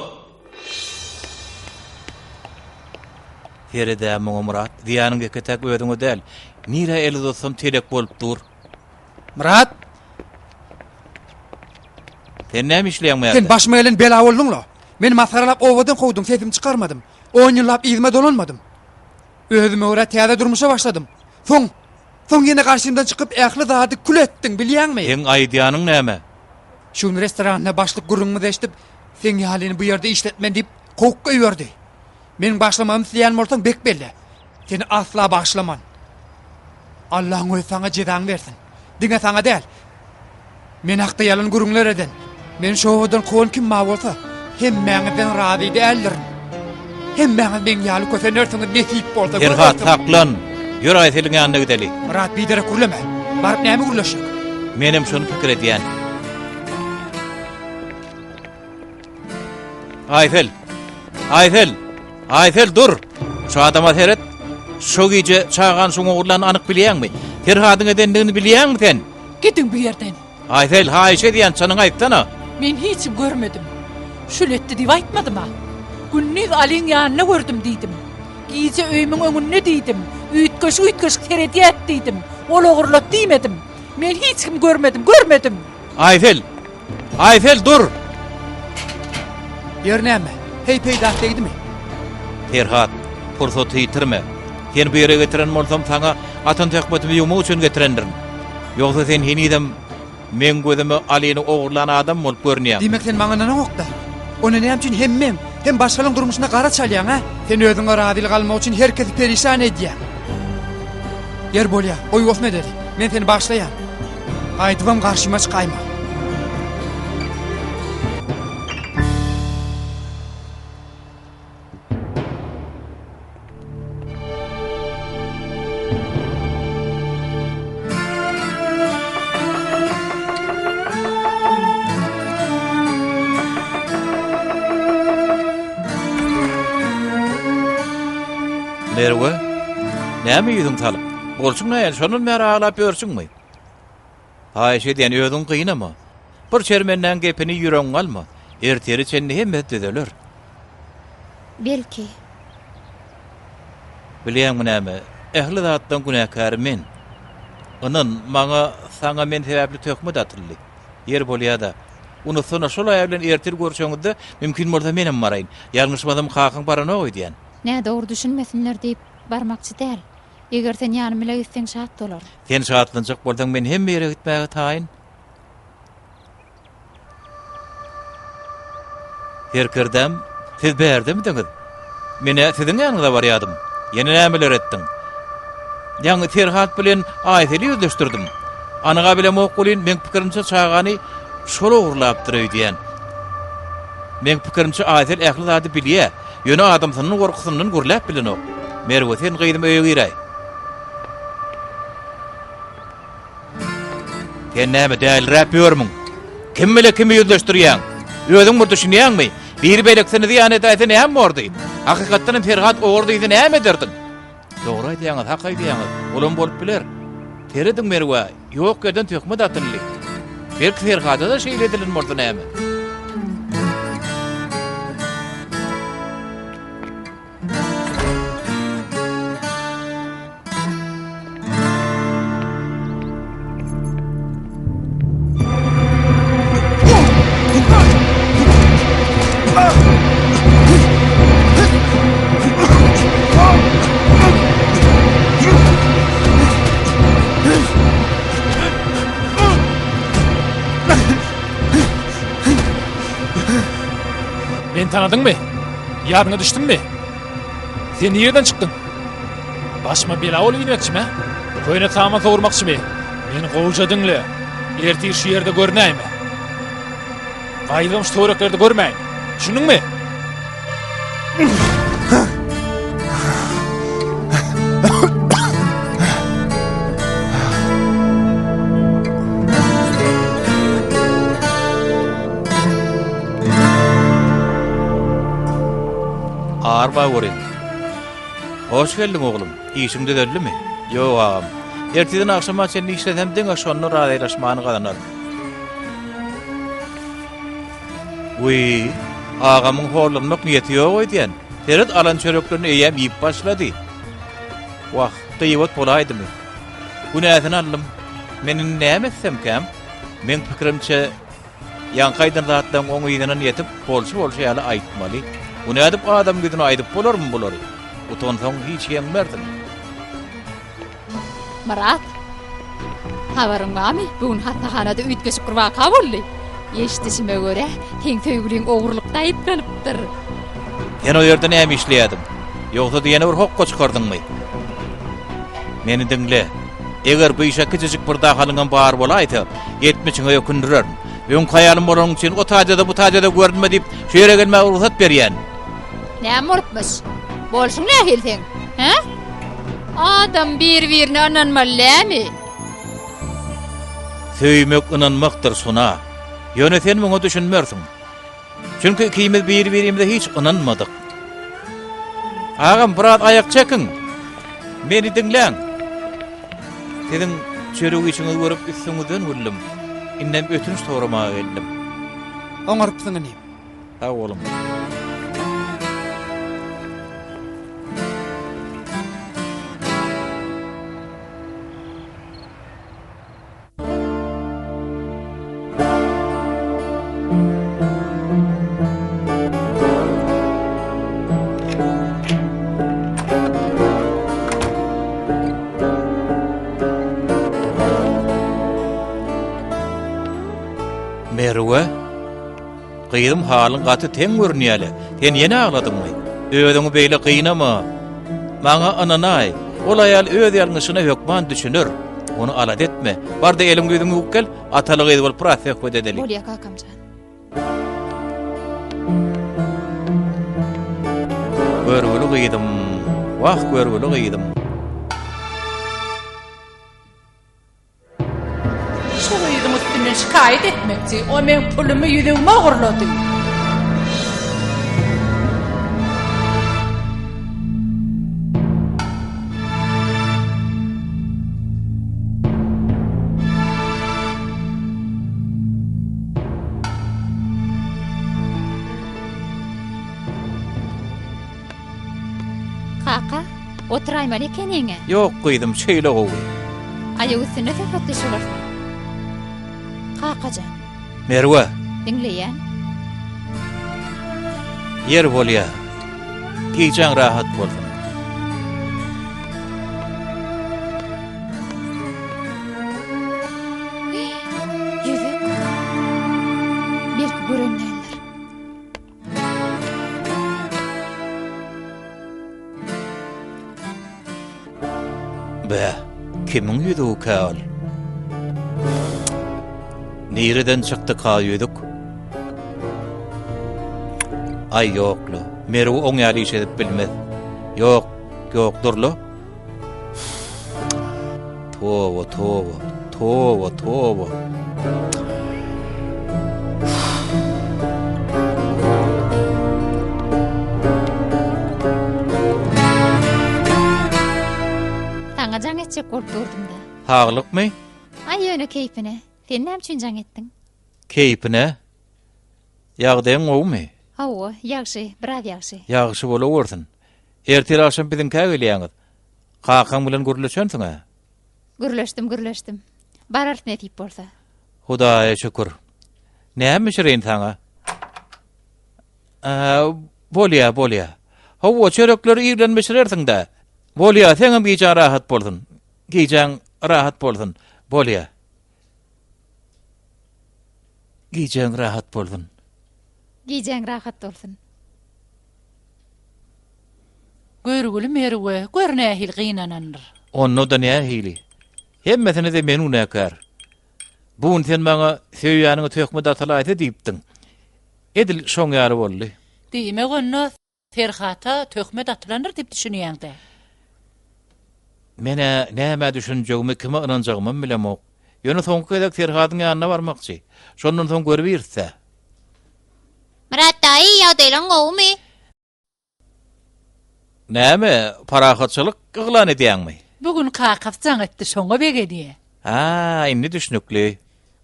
Feride Murat, diýanyň ýeketäk öýdüňe däl. Nire eli dostum telek bolup dur. Murat, Sen näme işleýän sen başyma elen bela bolduňla. Men masaralap owadan gowdum, sesim çykarmadım. 10 ýyllap izme dolanmadım. Özüme ora täze durmuşa başladım. Soň ýene garşymdan çykyp ähli zady kül etdiň, bilýärmi? Eň aýdýanyň näme? Şun restoranyna başlyk gurunmy deşdip, sen ýalyny bu ýerde işletmen diýip kokka ýördi. Men başlamam diýän bolsaň bek belli. Seni asla başlaman. Allahyň öýü sana jezaň bersin. Diňe sana däl. Men hakda ýalyn gurunlar eden. Men şowadan kown kim ma bolsa, hemmeňizden razy däldir. Hemmeňiz men ýaly kösenersiňiz nesip bolsa. Ferhat haklan. Ýör aýtelyň ýanyna gideli. Murat bidere kurlama. Baryp näme gurlaşyk? Menem şonu pikir edýän. Ayfel dur. Şu adama seret. Şu gece çağan şoň ogurlaryny anyk bilýärmi? Ferhatyň edendigini bilýärmi sen? Gidin bu yerden. Ayfel haýşe diýen çanyň aýtdana. Men hiç görmedim. Şületdi diýip aýtmadym ha. Günnüz Aliň ýanyna gördüm diýdim. Giýje öýümüň öňünde diýdim. Üýtgeş teredýät diýdim. Ol ogurlat diýmedim. Men hiç kim görmedim. Ayfel dur. Yer näme? Hey peýda diýdimi? Ferhat, pursaty ýitirme. Sen bu ýere getiren bolsam sana atan täkmetimi ýumak üçin getirendirin. Ýogsa sen hinidem men gözüme Aliňi ogurlan adam bolup görnýär. Demek sen maňa näme okda? Onu näme üçin hem başgalarň durmuşyna gara çalýan ha? Sen özüňe radyl galmak üçin herkesi perişan edýän. Yer bolýa, oý gosma dedi. Men seni başlaýan. Aýdybam garşyma çykaýma. Merwe, näme ýüzüň talyp? Bolçuň näýe, şonun mär aglap ýörçüňmi? Haýşe diýen öýdüň gyýnama. Bir çermenden gepini ýüregiň alma. Erteri çenni hem edeler. Belki. Bilýärmi näme? Ähli zatdan günäkär men. Onuň maňa saňa men sebäpli tökme datyldy. Yer bolýar-da. Onu sonra şolay bilen ertir görüşeňizde mümkin bolsa menem baraýyn. Ýalňyşmadym hakyň barana oýdýan. Ne doğru düşünmesinler deyip barmakçı değil. Eger sen yanımla gitsen şahat dolar. Sen şahatlanjak bolsaň men hem ýere gitmäge taýyn. Herkirdem, siz bärdimi diňiz? Mene siziň ýanyňyza barýadym. Ýene nämeler etdiň? Ýa-ni Ferhat bilen Aýseli ýüzleşdirdim. Anyga bilen okulyn men pikirimçe çağany şol ogurlapdyr diýen. Men pikirimçe Aýsel ähli zady bilýär. Ýöne adamsynyň gorkusyndan gürläp bilen o. Merwe sen gyýdym öýe giray. Sen näme däl rap ýörmüň? Kim bilen kimi ýüzleşdirýän? Özüň bir düşünýänmi? Bir beleksini diýen etýän näme bordy? Hakykatdan Ferhat ogurdy diýen näme derdiň? Dogry aýdýaňyz, hak aýdýaňyz. Bolan bolup biler. Terediň Merwe, ýok gerden tökme datyldy. Belki Ferhatda da şeýle edilen boldy näme? tanıdın mı? Yarına düştün mü? Sen nereden çıktın? Başıma bela olup inmekçi mi? Köyüne tağıma doğurmakçı mı? Beni kovuca dinle. Ertir şu yerde görüneyim mi? Kayılmış tuğraklerde görmeyin. Düşündün mü? Ağırba göreyim. Hoş geldin oğlum. İşimde döndü mü? Yok ağam. Erteden akşama seni işletemdin aşonlu radaylaşmanı kadanar. Uy, ağamın horlanmak niyeti yok oydiyen. Teret alan çöröklerini eyyem yiyip başladı. Vah, kıyıvat bolaydı mı? Bu neyetini aldım. Menin neyem etsem kem? Men fikrimçe yankaydın rahattan onu yedinen yetip bolşu yalı aytmalı. Bu ne edip adam güdünü aydıp bolor mu bolor? Utonsan hiç yemmerdin. Marat. Habarın var mı? Bugün hattahanada ütkeşip kurbağa kabulli. Eşitişime göre ten töygülüğün oğurlukta ayıplanıptır. Sen o yerde neyem işleyedim? Yoksa diyene bir hokko çıkardın mı? Meni dinle. Eğer bu işe küçücük bir dağılığın bağır bolaydı, 70'in öyle kündürürüm. Benim hayalim onun için o tacada bu tacada gördüm deyip şu yere gelmeye ruhsat beriyen. Ne murtmuş? Bolşun ne gelsin? He? Adam birbirine ananmalı mi? Söymek inanmaktır suna. Yöneten bunu düşünmüyorsun. Çünkü ikimiz birbirimize hiç inanmadık. Ağam biraz ayak çekin. Beni dinleyin. Senin çörük içini görüp üstünüzden vurdum. İnnem ötünüş doğramaya geldim. Oňarypsyň inem. Ha oğlum. Merve, kıydım halın katı ten görünýäle. Sen yine ağladın mı? Ödüňi beýle kıynama. Maňa ananay, ol ayal öz ýalňyşyna hökman düşünür. Onu alat etme. Barda elim gözüňi ukkel, atalyk edip bolup pratek edeli. Bolýa kakamjan. Görgülü kıydım. Vah görgülü kıydım. Şu yüzüm üstünden şikayet etmekçi. O men pulumu yüzüme uğurladı. Kaka, oturayman ekeneňe. Yok kıydım, şeýle gowy. Aýagy üstüne sepetli şolarsın. Kakajan, Merve, dinleýän. yer bolýa. Giýjaň rahat bolsun. Yüzük. Belki görenlerler. Be, kimin yüzüğü kal? Nereden çıktı kal yüzük? Ay yoklu. Merve on ýaly iş edip bilmez. Yok, durlu. Towa. Taňa jaň etjek bolup durdum da. Haglyk mı? Ay ýöne keypine. Sen näme üçin jaň etdiň? Keypine? Ýagdaýyň owmy? Hawa, ýagşy, biraz ýagşy. Ýagşy bolawersin. Ertel akşam bizim käge gelýäňiz. Kakam bilen görleşensiň ha? Gürleşdim. Barart ne diýip bolsa. Hudaýa şükür. Näme şereýin taňa? Bolýa. Hawa çörekleri ýerlenmeşlersiň da. Bolýa, seňem giýjaň rahat bolsun. Bolýa. Giýjaň rahat bolsun. Giýjaň rahat bolsun. Görgülü merwe, görne hil gynananır. Onu da ne hili? Hemmesini de menu nekar. Bugün sen bana söýýäniňi tökme datalaydy diýipdiň. Edil şoň ýary boldy. Diýme gönno Ferhata tökme datlanır diýip düşünýäňde. Mene näme düşünjegimi kime inanjagymy bilemok. Ýöne soňky edek Ferhatyň ýanyna barmakçy. Şondan soň görüp ýerse. Murat daýy ýagdaýlaryň gowmy? Näme parahatçylyk yglan edýäňmi? Bugün kakafcan etdi şoňa begediýe. Ha, indi düşünükli.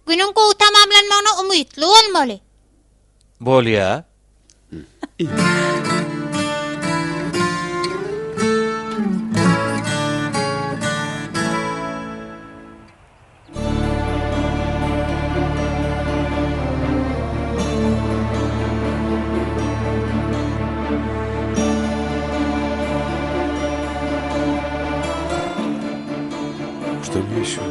Günün gowy tamamlanmagyna umytly bolmaly. Bolýa. Что мне еще?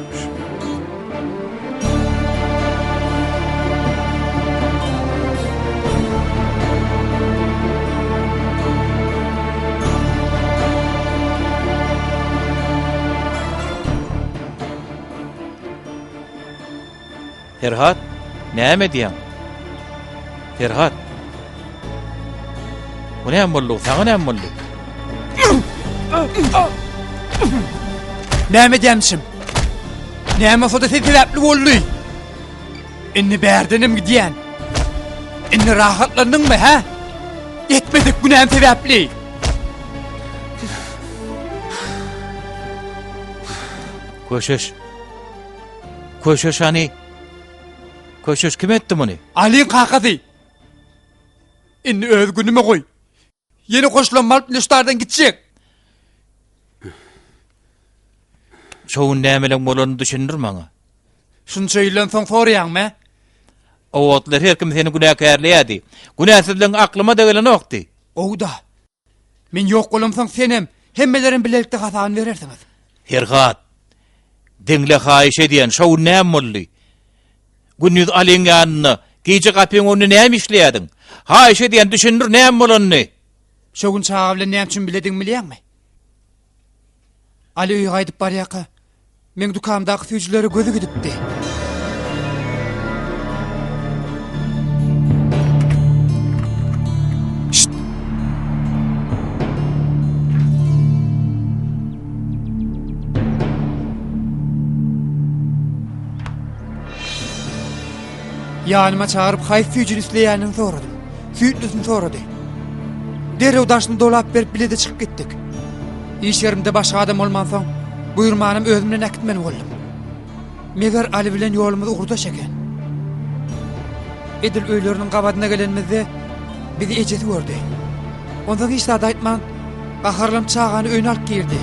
Ferhat, näme diýäň? Ferhat. Bu näme boldy? Saňa näme boldy? Näme diýemşim? Näme foda sebäpli boldy? Inni bärdenim gidýän. Inni rahatlandyňmy, ha? Yetmedik bu näme sebäpli? Köşeş. Köşeş hani? Köşeş kim etdi muny? Aliň kakady. Inni öz günüme goý. Yeni goşulan plustardan gitjek. Şoň nämeler bolany düşünür maňa. Şunu söýlen soň soraýarmy? Owatlar her kim seni günäkärleýärdi. Günäsizliň aklyma da gelen okdy. Owda. Men ýok bolamsaň senem hemmelerin bilelikde hasan berersiňiz. Ferhat. Dinle haýyş edýän şoň näme boldy? Gündüz alyň ýanyna, gije gapyň onu näme işleýärdiň? Haýyş edýän düşünür näme bolany? Şoň çağabla näme üçin bilediň bilýärmi? Ali öýe gaýdyp barýaka. Men dukamdaky süýçülere gözü gidipdi. Ýanyma çağırıp haýsy süýçüni isleýänini soradym. Süýtlüsini sorady. Derew daşyny dolap berip bilede çykyp gitdik. İş yerimde başga adam bolmansoň, buýurmanym özümden äkitmeli boldum. Meger Ali bilen ýolumyz ugurda çeken. Edil öýleriniň gabadyna gelenmizde bizi ejesi gördi. Ondan hiç zat aýtman, gaharlam çağany öýüne alyp girdi.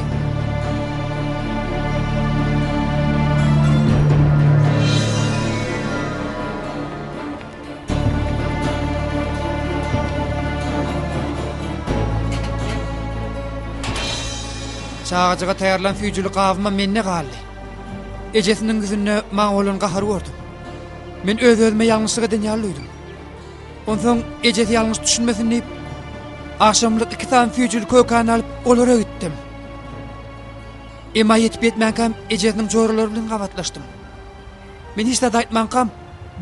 Çağaçyga taýarlan süýçüli gabyma menne galdy. Ejesiniň güzünde maňa bolan gahary gördüm. Men öz-özüme ýalňyşlyk eden ýalyydym. Ondan ejesi ýalňyş düşünmesin diýip akşamlyk 2 saat süýçüli kökany alyp olara gitdim. Ema ýetip ýetmänkam ejesiniň joralary bilen gabatlaşdym. Men hiç de aýtmankam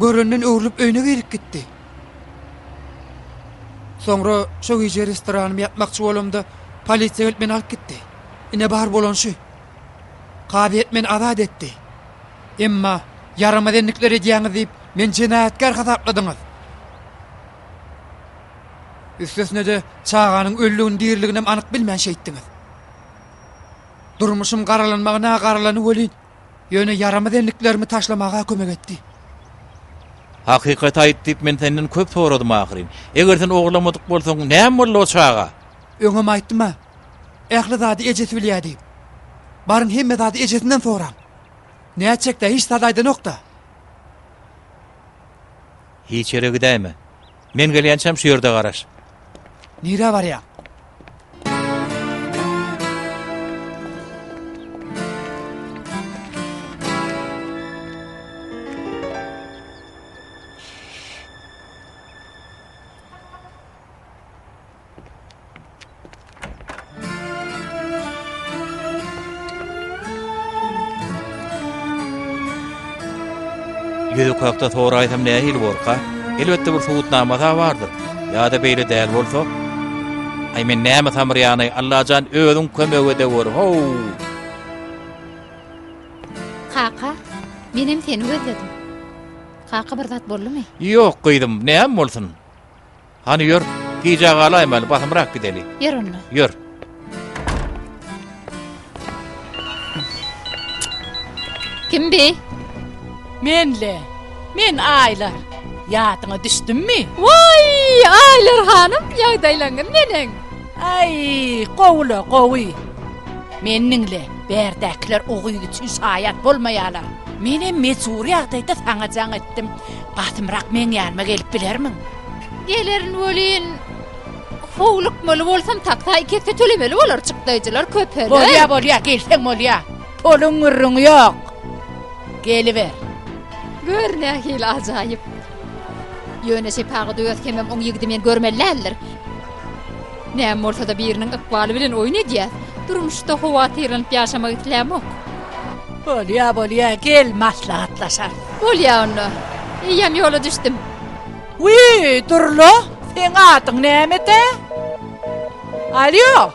göründen öwrülip öýüne girip gitdi. Soňra şo gece restoranymy ýapmakçy bolamda polisiýa gelip meni alyp gitdi. Ine bar bolan şu. Qabiýet men azat etdi. Emma yarama denlikleri edýäňiz diýip men jinayätkär hasapladyňyz. Üstesine de çağanyň öllüğün diýerligini anyk bilmän şeýtdiňiz. Durmuşym garalanmagyna garalanyp bolýyn. Ýöne yarama denliklerimi taşlamaga kömek etdi. Hakykat aýtdyp men senden köp soradym ahyryn. Eger sen oglamadyk bolsaň näme boldy o çağa? Öňem aýtdyma. Ähli zady ejesi bilýärdi. Barın hemme zady ejesinden soram. Näçekde hiç sadaýda nokta. Hiç ýere gidäýme. Men gelýänçem şu ýerde garaş. Nire barýa? Yüzü koyakta toğra aytam näme hil borka? Elbette bir suwutnama da bardyr. Ya da beýle däl bolsa, ay men näme tamyr ýany Allahan özüň kömeginde bor. Ho! Kaka, benim seni özledim. Kaka bir zat boldumy? Ýok gyýdym, näme bolsun? Hani ýör, giýjek alaýmaly, batymrak gideli. Yer onu. Ýör. Kim bi? Men aylar. Yatyňa düşdümmi? Vay, Aylar hanım, ýagdaýlaňyň meniň. Ay, gowy. Menninle berdäkler ogydy tüs hayat bolmaýarlar. Meni mecbur ýagdaýda saňa jaň etdim. Batymrak men ýanma gelip bilermiň? Gelerin bolýan. Howlukmaly bolsam takta ikisi tölemeli bolar çykdaýjylar köpeli. Bolýa, gelseň bolýa. Poluň ýurruň ýok. Geliver. Gör nähil ajaýyp. Ýöneşe pagy döýät kemem oň ýigidi men görmellerler. Näme bolsa da biriniň ykbaly bilen oýun edýär. Durmuşda howatyrlyp ýaşamak itlämok. Bolýa, gel maslahatlaşar. Bolýa onu. Ýam ýola düşdüm. Wi, durlo. Sen atyň näme-de? Alyo.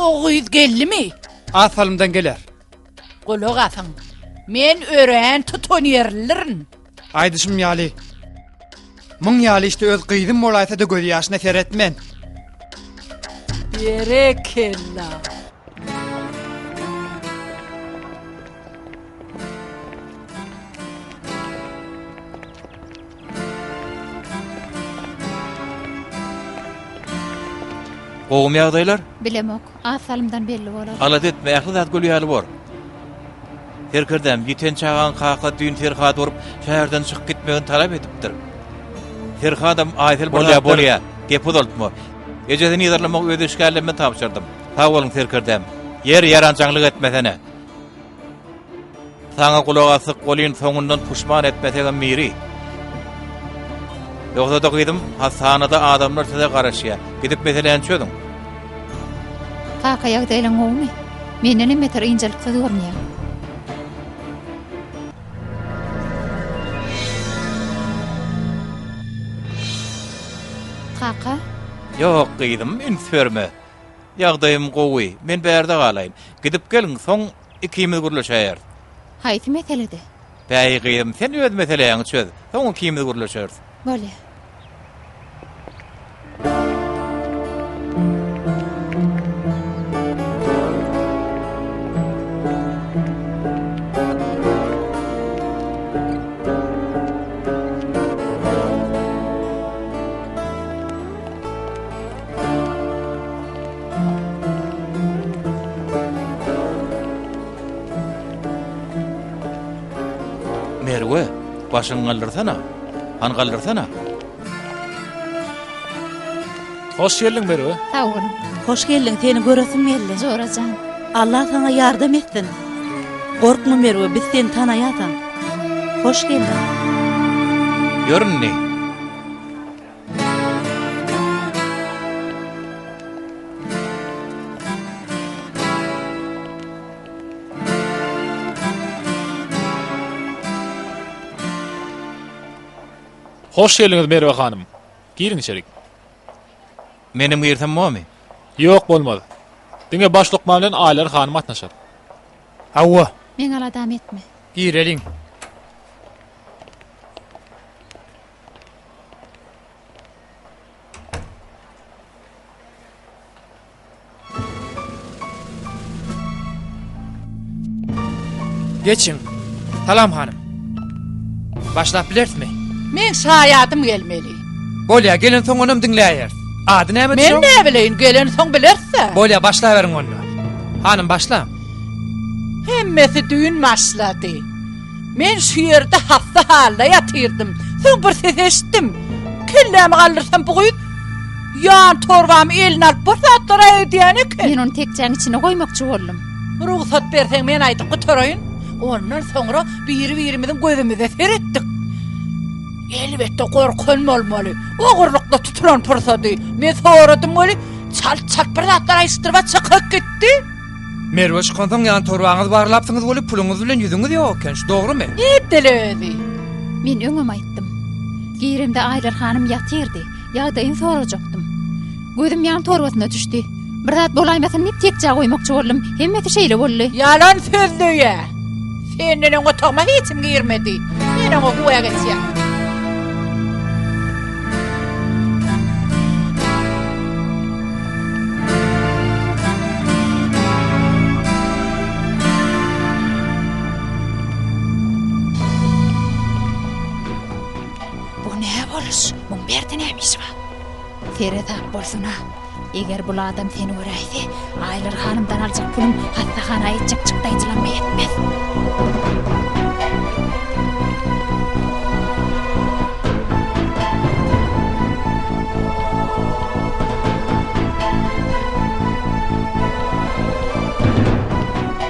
Ogyz gelimi? Asalymdan geler. Golok asyň. Men ören tuton ýerlerin. Aýdyşym ýaly. Müň ýaly işte öz gyýdym bolaýsa da göz ýaşyna seretmen. Berekella. Gowum ýagdaýlar? Bilemok, asalymdan belli bolar. Alat etme, ähli zat gölýäli bor. Terkirdem, ýeten çagan kaka düýün terha durup, şäherden çykyp gitmegini talap edipdir. Terhadam Aytel bolýa, gep uzaltma. Ejedini ýerlemek öýde işgälleme tapşyrdym. Sag boluň terkirdem. Yer ýarançaňlyk etmesene. Saňa kulak asyk bolýan soňundan puşman etmesege miri. Ýogsa da gyýdym, hasanada adamlar size garaşýar. Gidip meseleni çödüň. Kaka ýagdaýlaň owmy? Menden emmeter injelikde görmýär. Kaka? Ýok gyýdym, ünsörme. Ýagdaýym gowy, men bärde galaýyn. Gidip geliň, soň ikimiz gurlaşýar. Haýsy meselede? Bäý gyýdym, sen öz meseleňi çöz. Soň ikimiz gurlaşýar. Bolýa. Merwe, başyňy galdyrsana. Han galdyrsana. Hoş geldin Merve. Sag bolun. Hoş geldin, seni göresim geldi. Zorajan. Allah sana yardım etsin. Korkma Merve, biz seni tanıyasan. Hoş geldin. Ýörünni. Hoş geldiniz Merve hanım. Girin içerik. Menim girsem bolmy? Yok bolmadı. Diňe başlyk bilen Aylar hanım atnaşar. Awwa, Men aladam etme. gireliň. Geçin. Salam hanım. Başlap bilersmi? Men şaýatym gelmeli. Bolýa, gelin soňunum diňläýär. Ady näme Men diýýär? ne bileýin, gelen soň bilerse. Bolýa, başlaýaryň onu. Hanım başla. Hemmesi düğün başladı. Men şu yerde hasta halda yatırdım. Soň bir ses eşitdim. Kellämi galdyrsam bugyt. Yan torwam elini alyp boşatdyra edýäni ki. Men onu tekçäň içine goýmakçy boldum. Ruhsat berseň men aýdyp götüreýin. Ondan soňra bir-birimizin gözümize seretdik. Elbette korkun bolmaly. Ogurlukda tutulan pırsady. Men soradym öli çal bir zatlar aýstyryp çykyp gitdi. Merwe şykandan ýan torbaňyz barlapsyňyz bolup puluňyz bilen ýüzüňiz ýokken, dogrymy? Etdileri. Men öňüm aýtdym. Giýerimde Aýlar hanym ýatyrdy. Ýagdaýyny sorajakdym. Gözüm ýan torbasyna düşdi. Bir zat bolaýmasyn nip tekjä goýmakçy boldum. Hemmeti şeýle boldy. Yalan sözlüye. Senin o tokma hiçim girmedi. Yine o huya geçiyor. Bu ne boluş? Mun berde nämiş ba? Feredak bolsun ha. Eger bu adam seni öräýse, Aýlar hanymdan aljak pulum hastaxanaýa çyk-çykdaýjylanma etmez.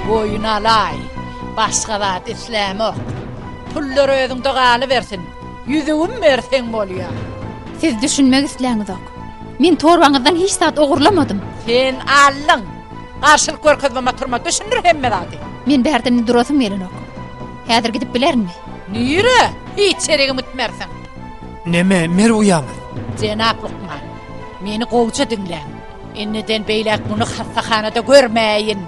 Boyun alay. Başka zat islämok. Pulları özüňde galy bersin. Yüzüğüm bersen bolýar. Siz düşünmek isläňiz ok. Men torbaňyzdan hiç zat ogurlamadım. Sen allın. Karşılık görkezmeme turma düşünür hemme zati. Men bärdini durasym gelen ok. Häzir gidip bilermi? Nire? Hiç seregi mütmersin. Neme, Merwe uýamy. Cenap Lukman, meni gowça dinlen. Enneden beýlek bunu hastahanada görmeyin.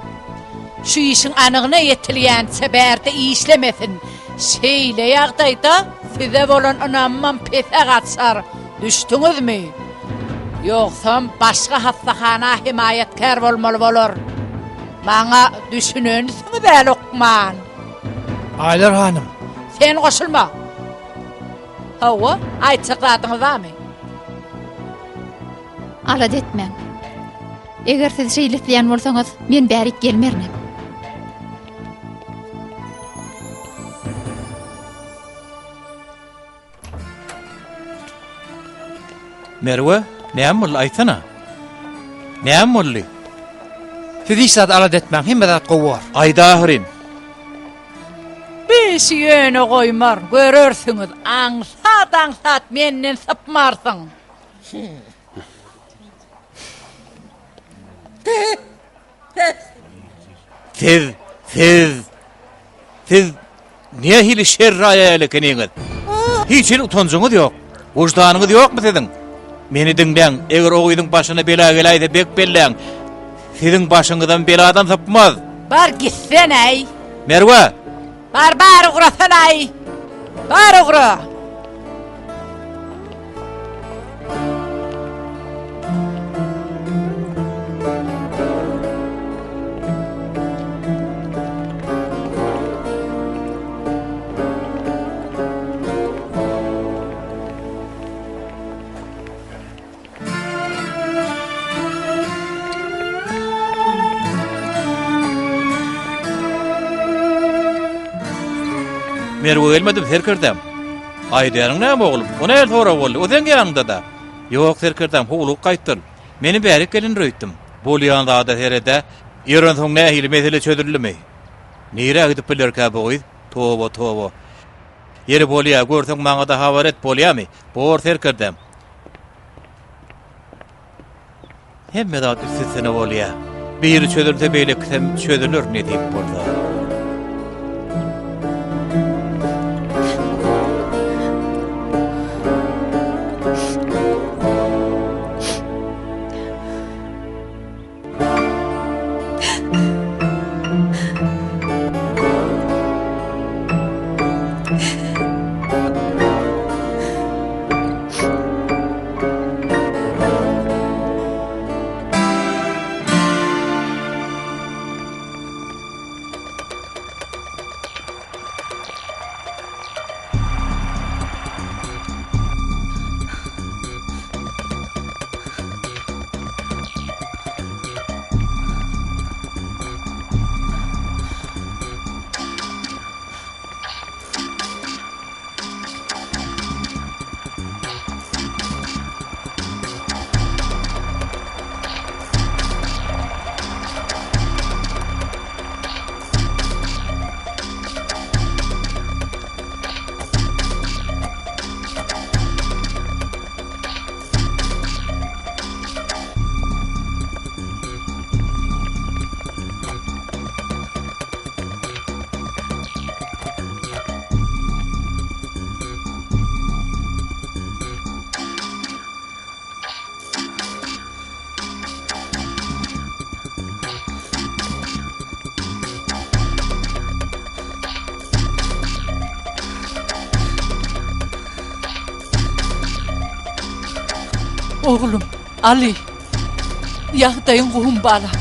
Şu işin anygyna ýetilýän sebärde işlemesin. Şeýle ýagdaýda size bolan ynanmam pese gaçar. Düşdüňizmi? Ýoksa başga hastahana himayetkär bolmaly bolar. Maňa düşünensiňiz bä Lukman? Aýlar hanym. Sen goşulma. Hawa, aýtsakladyňyz amy? Alad etmeň. Eger siz şeýle isleýän bolsaňyz, men bärik gelmernem. Merwe, näme bol aýtsana? Näme boldy? Siz hiç zat alad etmeň, hemme zat gowar. Aýdahyrin. Bir ýöne goýmar, görersiňiz. Aňsat menden sapmarsyň. Siz niye hili şerraýa lekeniňiz? Hiç utanjyňyz ýok. Wujdanyňyz ýokmy siziň? Meni dinleň, eger oýdyň başyna bela gelaýda bek belläň. Siziň başyňyzdan beladan sapmaz. Bar gitsen ey. Merwe, Bar ugrasan ey. Bar ugra. Merwe gelmedim serkirdem. Aýdýaryň näme oglum? Ona el tora boldy. O sen ýanynda da. Ýok serkirdem, howluk gaýtdyr. Meni bärik gelin röýtdim. Bolýan zada herede ýören soň nähili mesele çödürilmi? Nire gidip bilerkä boý? Toba. Ýeri bolýa, görseň maňa da habar et bolýamy? Bor serkirdem. Hemme zat üstesine bolýa. Biri çödülse beýle kisem çödülür ne diýip bolsa. Oğlum, Ali. Ýagdaýyň gowun bala.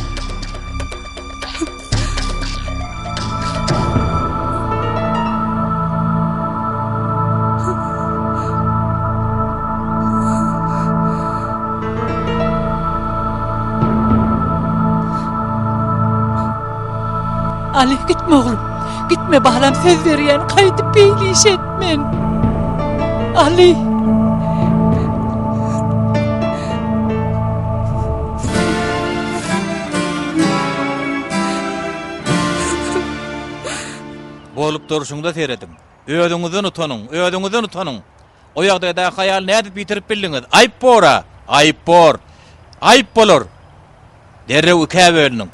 Ali gitme oğlum. Gitme balam söz berýän gaýdyp beýliş etmen. Ali. Bolup duruşunda seyredim. Öýüňizi utanın. O ýagdaýda haýal nädip bitirip bildiňiz? Aýyp bora, aýyp bolur. Derrew iki bölüniň.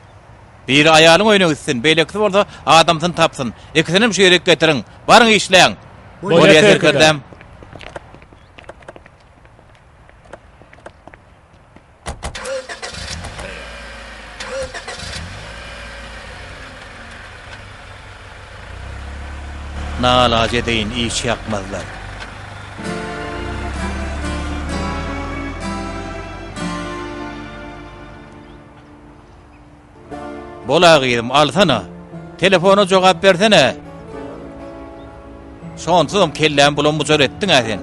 Biri aýalyň öýüne gitsin, beýlekli bolsa adamsyny tapsyn. Ikisini şeýrek getiriň. Baryň işleň. Bolýa terkedem. Nalace deyin, iş yapmazlar. Bolagym, alsana. Telefona jogap bersene. Şonsuzum kellem bulan mujar etdiň sen.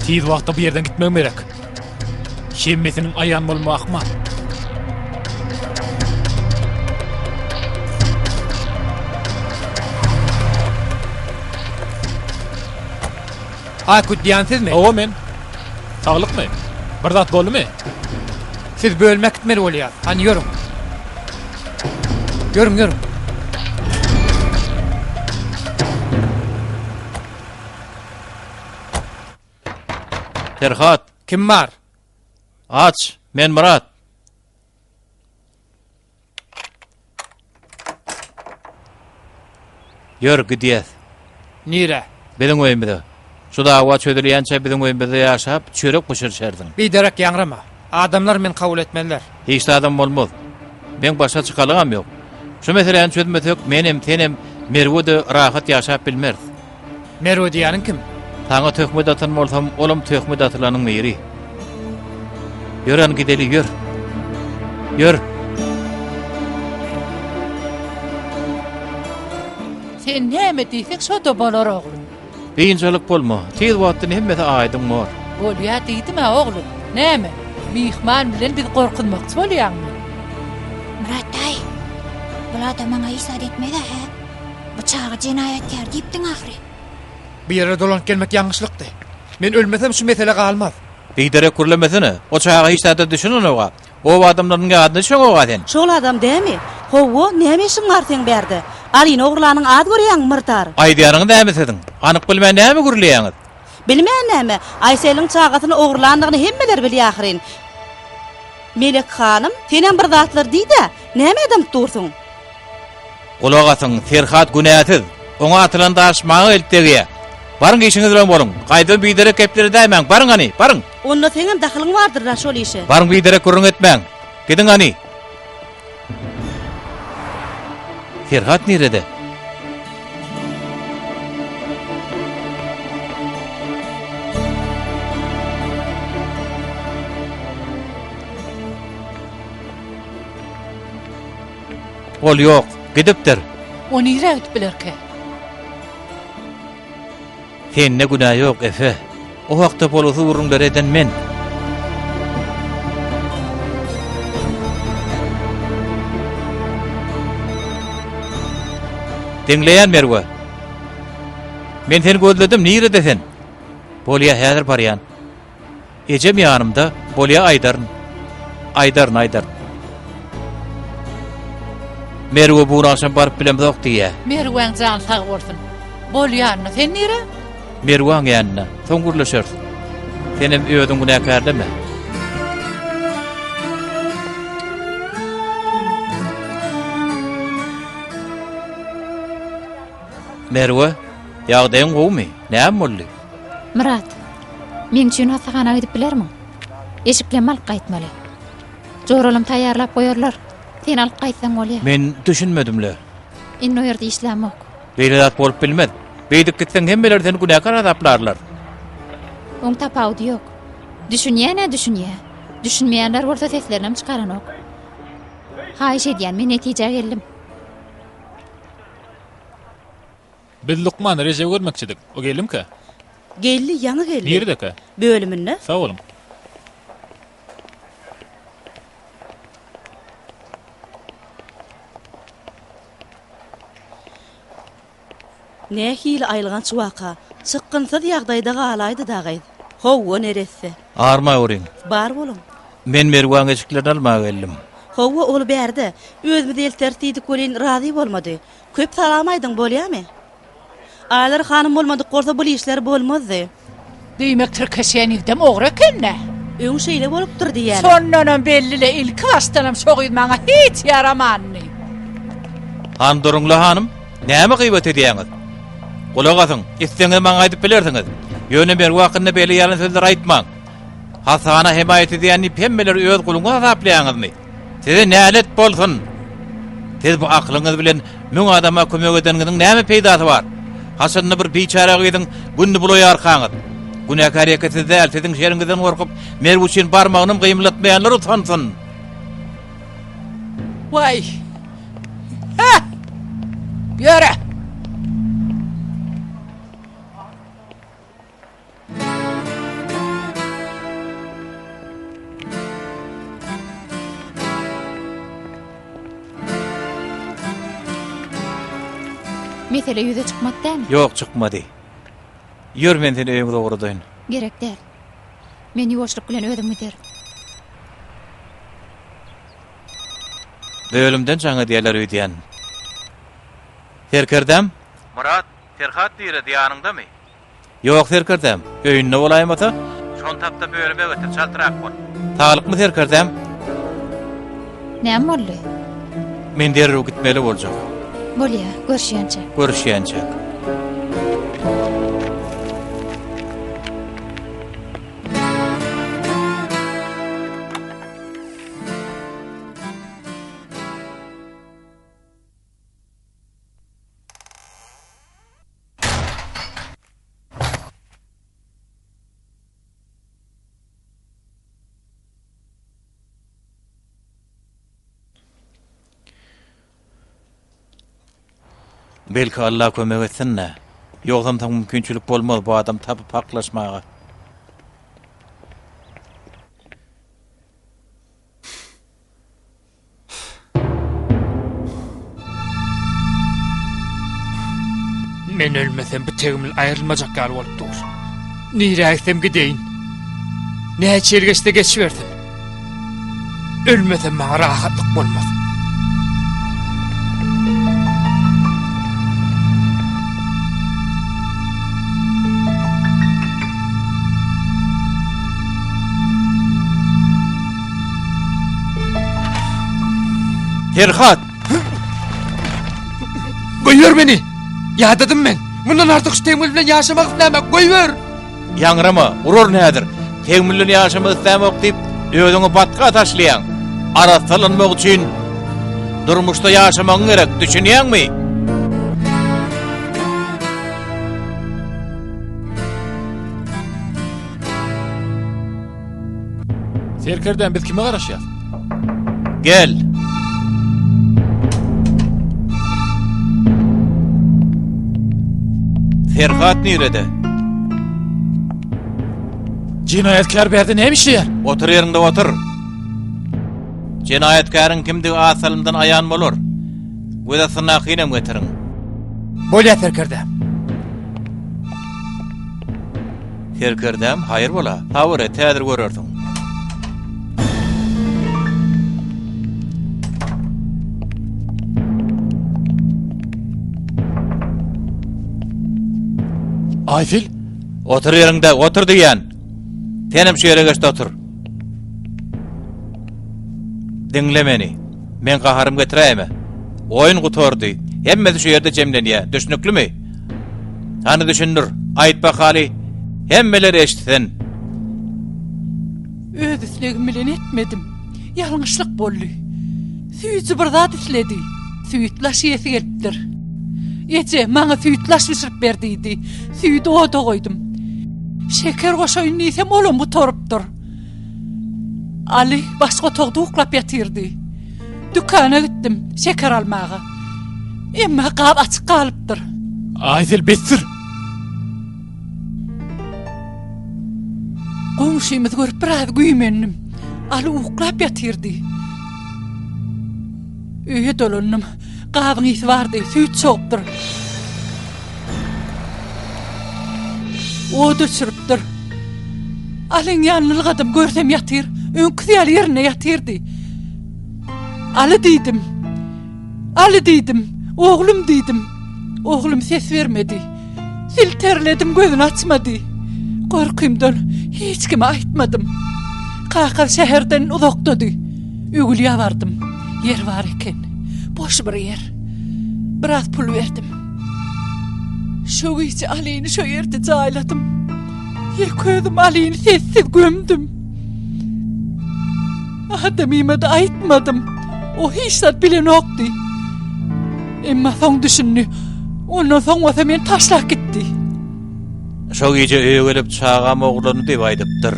Tiz wagtda bu ýerden gitmem gerek. Şemmesiniň aýan bolmakma. Akut diýänsizmi? Owa men. Taglykmy? Bir zat bolmy? Siz bölmek gitmeli bolýar. Hani ýörüň. Ýörüň. Terhat, Kim bar? aç, men Murat. Ýör gidýäs. Nire? Biziň öýümizde. Şu dawa çödülýänçe biziň öýümizde ýaşap, çörek pişirşerdiň. Bir derek ýaňrama. Adamlar men kabul etmeliler. Hiç adam bolmaz. Ben başa çykalygam ýok. Şu meseleni çözmesek menem tenem merwede rahat ýaşap bilmez. Merwe diýäniň kim? Taňa tökme datan bolsam, olam tökme datylanyň biri. Ýören gideli ýör. Ýör. Sen näme diýsek şo da bolar oğlum. Beýinçilik bolma. Tez wagtdan hemmeti aýdym bor. Bolýar diýdime oğlum. Näme? Mihman bilen biz gorkunmakçy bolýarmy? Murat daý. Bular da maňa isat etmedi ha. Bıçağı jinayatkar diýipdiň ahry. Bir ýere dolanyp gelmek ýalňyşlykdy. Men ölmesem şu mesele galmaz. Beýdere kurlemesine. O çağa hiç de düşünün oga. O adamlaryň gadyny şoňa sen. Şol adam dämi? Howo näme işiň bar seň berdi? Alyny oğurlanyň ad görýäň mırtar. Aýdýaryň näme sedin? Anyk bilmän näme gürleýäňiz? Bilmän näme? Aýselyň çagatyny oğurlandygyny hemmeler bilýär ahyryn. Melek hanym, senen bir zatlar diýdi, näme edem dursun? Kulak asın, Serhat günäsiz. Oňa atylan daşmagy eltdegi. Barın işiniz bilen bolun. Gaýdan beýdere kepleri dämeň. Barın ani, barın. Onda senin dahylyň bardyr da şol işe. Barın beýdere gürrüň etmeň. Gidin ani. Serhat nerede? Ol yok, gidipdir. O nire gidip bilerke? Sen ne günah yok Efe. O hakta polusu vurunlar eden men. Dinleyen Merve. Men seni gözledim, nire desen? Bolya häzir baryan. Ejem yanımda, Bolya Aydarın. Aydarın. Merve bu akşam barıp bilem yok diye. Merweň jan sag bolsun. Bolýarna sen nire? Merweň yanına, soňgurlaşar. Senem öýüň günäkärleme. Merve, ýagdaýyň gowy? Näme boldy? Murat, men üçin hasahana gidip bilermi? Eşiklen alyp gaýtmaly. Joralym taýýarlap goýarlar. Sen alyp gaýtsaň bolýar. Men düşünmedimle. Inno ýerde işlämok. Beýledat bolup bilmedi. Beýdik gitseň hemmeler seni günäkar adaplarlar. Oň tapawdy ýok. Düşünýäne düşünýä. Düşünmeýänler bolsa seslerini çykaranok. Haýyş edýän men netije geldim. Biz Lukman Recep görmekçidik. O gelim ki? Geldi, ýany geldi. Nerede ki? Bölümünde. Sağ olun. Ne hili aýylgan çuwaka. Çykgynsa ýagdaýda galaydy dagaýdy. Howa neresi? Arma öwriň. Bar bolun. Men Merweň eşiklerini almaga geldim. Howa ol berdi. Özümi deltertidi kolin razy bolmady. Köp salamaýdyň bolýarmy? Aýlar hanım bolmadyk gorsa bu işler bolmazdy. Diýmek Türkeşen ýigdem ogry ekenne. Öň şeýle bolup durdy ýaly. Sonnadan bellile ilk baştanam şoýdy maňa hiç yaramandy. Han durungla hanım, näme gıybet edýäňiz? Kulak asyň, isteňiz maňa aýdyp bilersiňiz. Ýöne ber wagtynda beli ýalan sözler aýtmaň. Hasana hemayet edýänni hemmeler öz guluňa azaplaýaňyzmy? Size nälet bolsun? Siz bu aklyňyz bilen müň adama kömek edeniňiň näme peýdasy bar? Hasanny bir biçara gydyň, günni buloy arkaňyz. Günäkär ýeketi däl, siziň şeriňizden gorkup, mer üçin barmagyny gıýmlatmaýanlar utansyn. Vay. Ha! Ýöre. Mesele ýüze çykmat dämi? Ýok, çykmady. Ýör men seni öýüňde ogurdaýyn. Gerek däl. Men ýuwaşlyk bilen ödüm gider. Bölümden jaňa diýerler öýdýän. Serkerdem? Murat, Ferhat diýer diýanyňdamy? Ýok, Serkerdem. Öýünde bolaýmasa, şon tapda bölüme götür, çaltyrak bol. Taglykmy Serkerdem? Näme boldy? Men derrew gitmeli boljak. Bolýar, görüşýänçe. Görüşýänçe. Belki Allah kömek etsinne. Ýogsam tam mümkinçilik bolmaz bu adam tapyp haklaşmaga. Men ölmesem bu tegimil ayrılmajak gal bolup dur. Nire aýsam gideýin. Näçe ýergeçde geçiberdim. Ölmesem maňa rahatlyk bolmaz. Ferhat! Goýber beni! Ýadadım men! Bundan artyk şu tegimil bilen ýaşamak islämek, goýber! Ýaňrama, urur nädir? Tegimilden ýaşamak islämek diýip öýüňi batga taşlaýan. Arasalanmak üçin durmuşda ýaşamagyň gerek, düşünýärmi? Serkerden biz kime garaşýar? Gel. Ferhat nirede? Cinayetkar berdi näme işleýär? Otur yerinde otur. Cinayetkarın kimdi asalından ayan bolur. Göze sınakıyla getirin. Bolýar Serkerdäm. Serkerdäm, hayır bola. Hawara tädir görerdiň. Ayfil, Otur yerinde, otur diýen. Tenem şu ýere geçdi otur. Dinle meni. Men gaharym getiräýme. Oyun gutordy. Hemme şu ýerde jemlenýär. Düşnüklümi? Hani düşünür. Aýtbak hali. Hemmeleri eşitsen. Ödüslegim bilen etmedim. Ýalňyşlyk boldy. Süýüji bir zat isledi. Süýütlaş ýesi gelipdir. Ece, maňa süýütlaş pişirip berdiydi. Süýüdi oda goýdum. Şeker goşaýyn diýsem olam bu torupdyr. Ali başga togda uklap ýatyrdy. Dükana gittim şeker almaga. Emma gap açyk galypdyr. Ayfil bettir. Goňşymyz görüp biraz güýmendim. Ali uklap ýatyrdy. Öýe dolanynym. Gabyň isi bardy, süýt çokdur. O düşürüpdir. Aliň ýanyny gadym görsem ýatyr, öňküýär ýerine ýatyrdy. Ali diýdim, oglum diýdim. Oglum ses vermedi. Silterledim, gözüni açmady. Gorkymdan hiç kime aýtmadym. Kakar şäherden uzakdady. Ügülýä bardym. Yer bar eken. Boş bir yer. Biraz pul verdim. Şu güýçe Aliýny şu ýerde jaýladym. Ýeközüm Aliýny sessiz gömdüm. Adamyma da aýtmadym. O hiç zat bilen okdy. Emma soň düşündi. Ondan soň wasa men taşlap gitdi. Şo gece öýe gelip çağam oglany diýip aýdypdyr.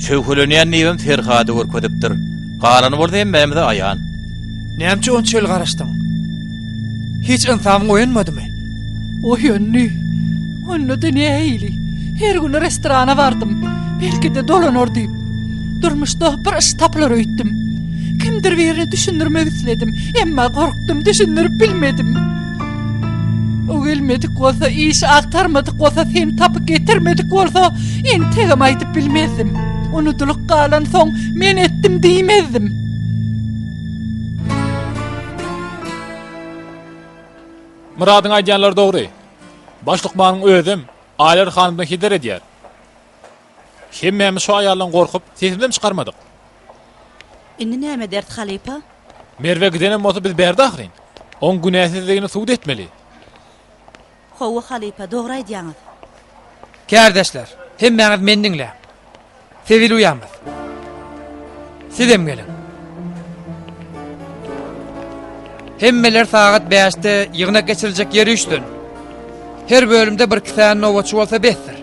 Şöwkelenýän niýem Ferhady görkezipdir. Galany boldy hemmemize aýan. Näme on çöl garaşdyň? Hiç insanyň oýanmadymy? Oýandy. Onu da nähili. Her gün restorana bardym. Belki de dolanardy. Durmuşda bir iş taplar öýtdim. Kimdir birini düşündirmek isledim. Emma korktum, düşündirip bilmedim. O gelmedik bolsa, iş aktarmadık bolsa, sen tapıp getirmedik bolsa, en tegem aýdyp bilmezdim. Unutulup galan soň men etdim diýmezdim. Muradyň aýdýanlar dogry. Başlykmanyň özüm Aýlar hanymdan hider edýär. Hemmemiz şu aýalyň gorkup sesimden çykarmadyk. Indi näme dert Halipa? Merve gidenen mozu biz berdi ahrin. On günäsizligini suud etmeli. Howa Halipa dogry aýdýaňyz. Kardeşler, hemmeňiz meni dinle. Sevil uýanmaz. Sizem gelin. Hemmeler saat 5'te ýygyna geçiriljek ýeri üçdün. Her bölümde bir kisäň nowaçy bolsa besdir.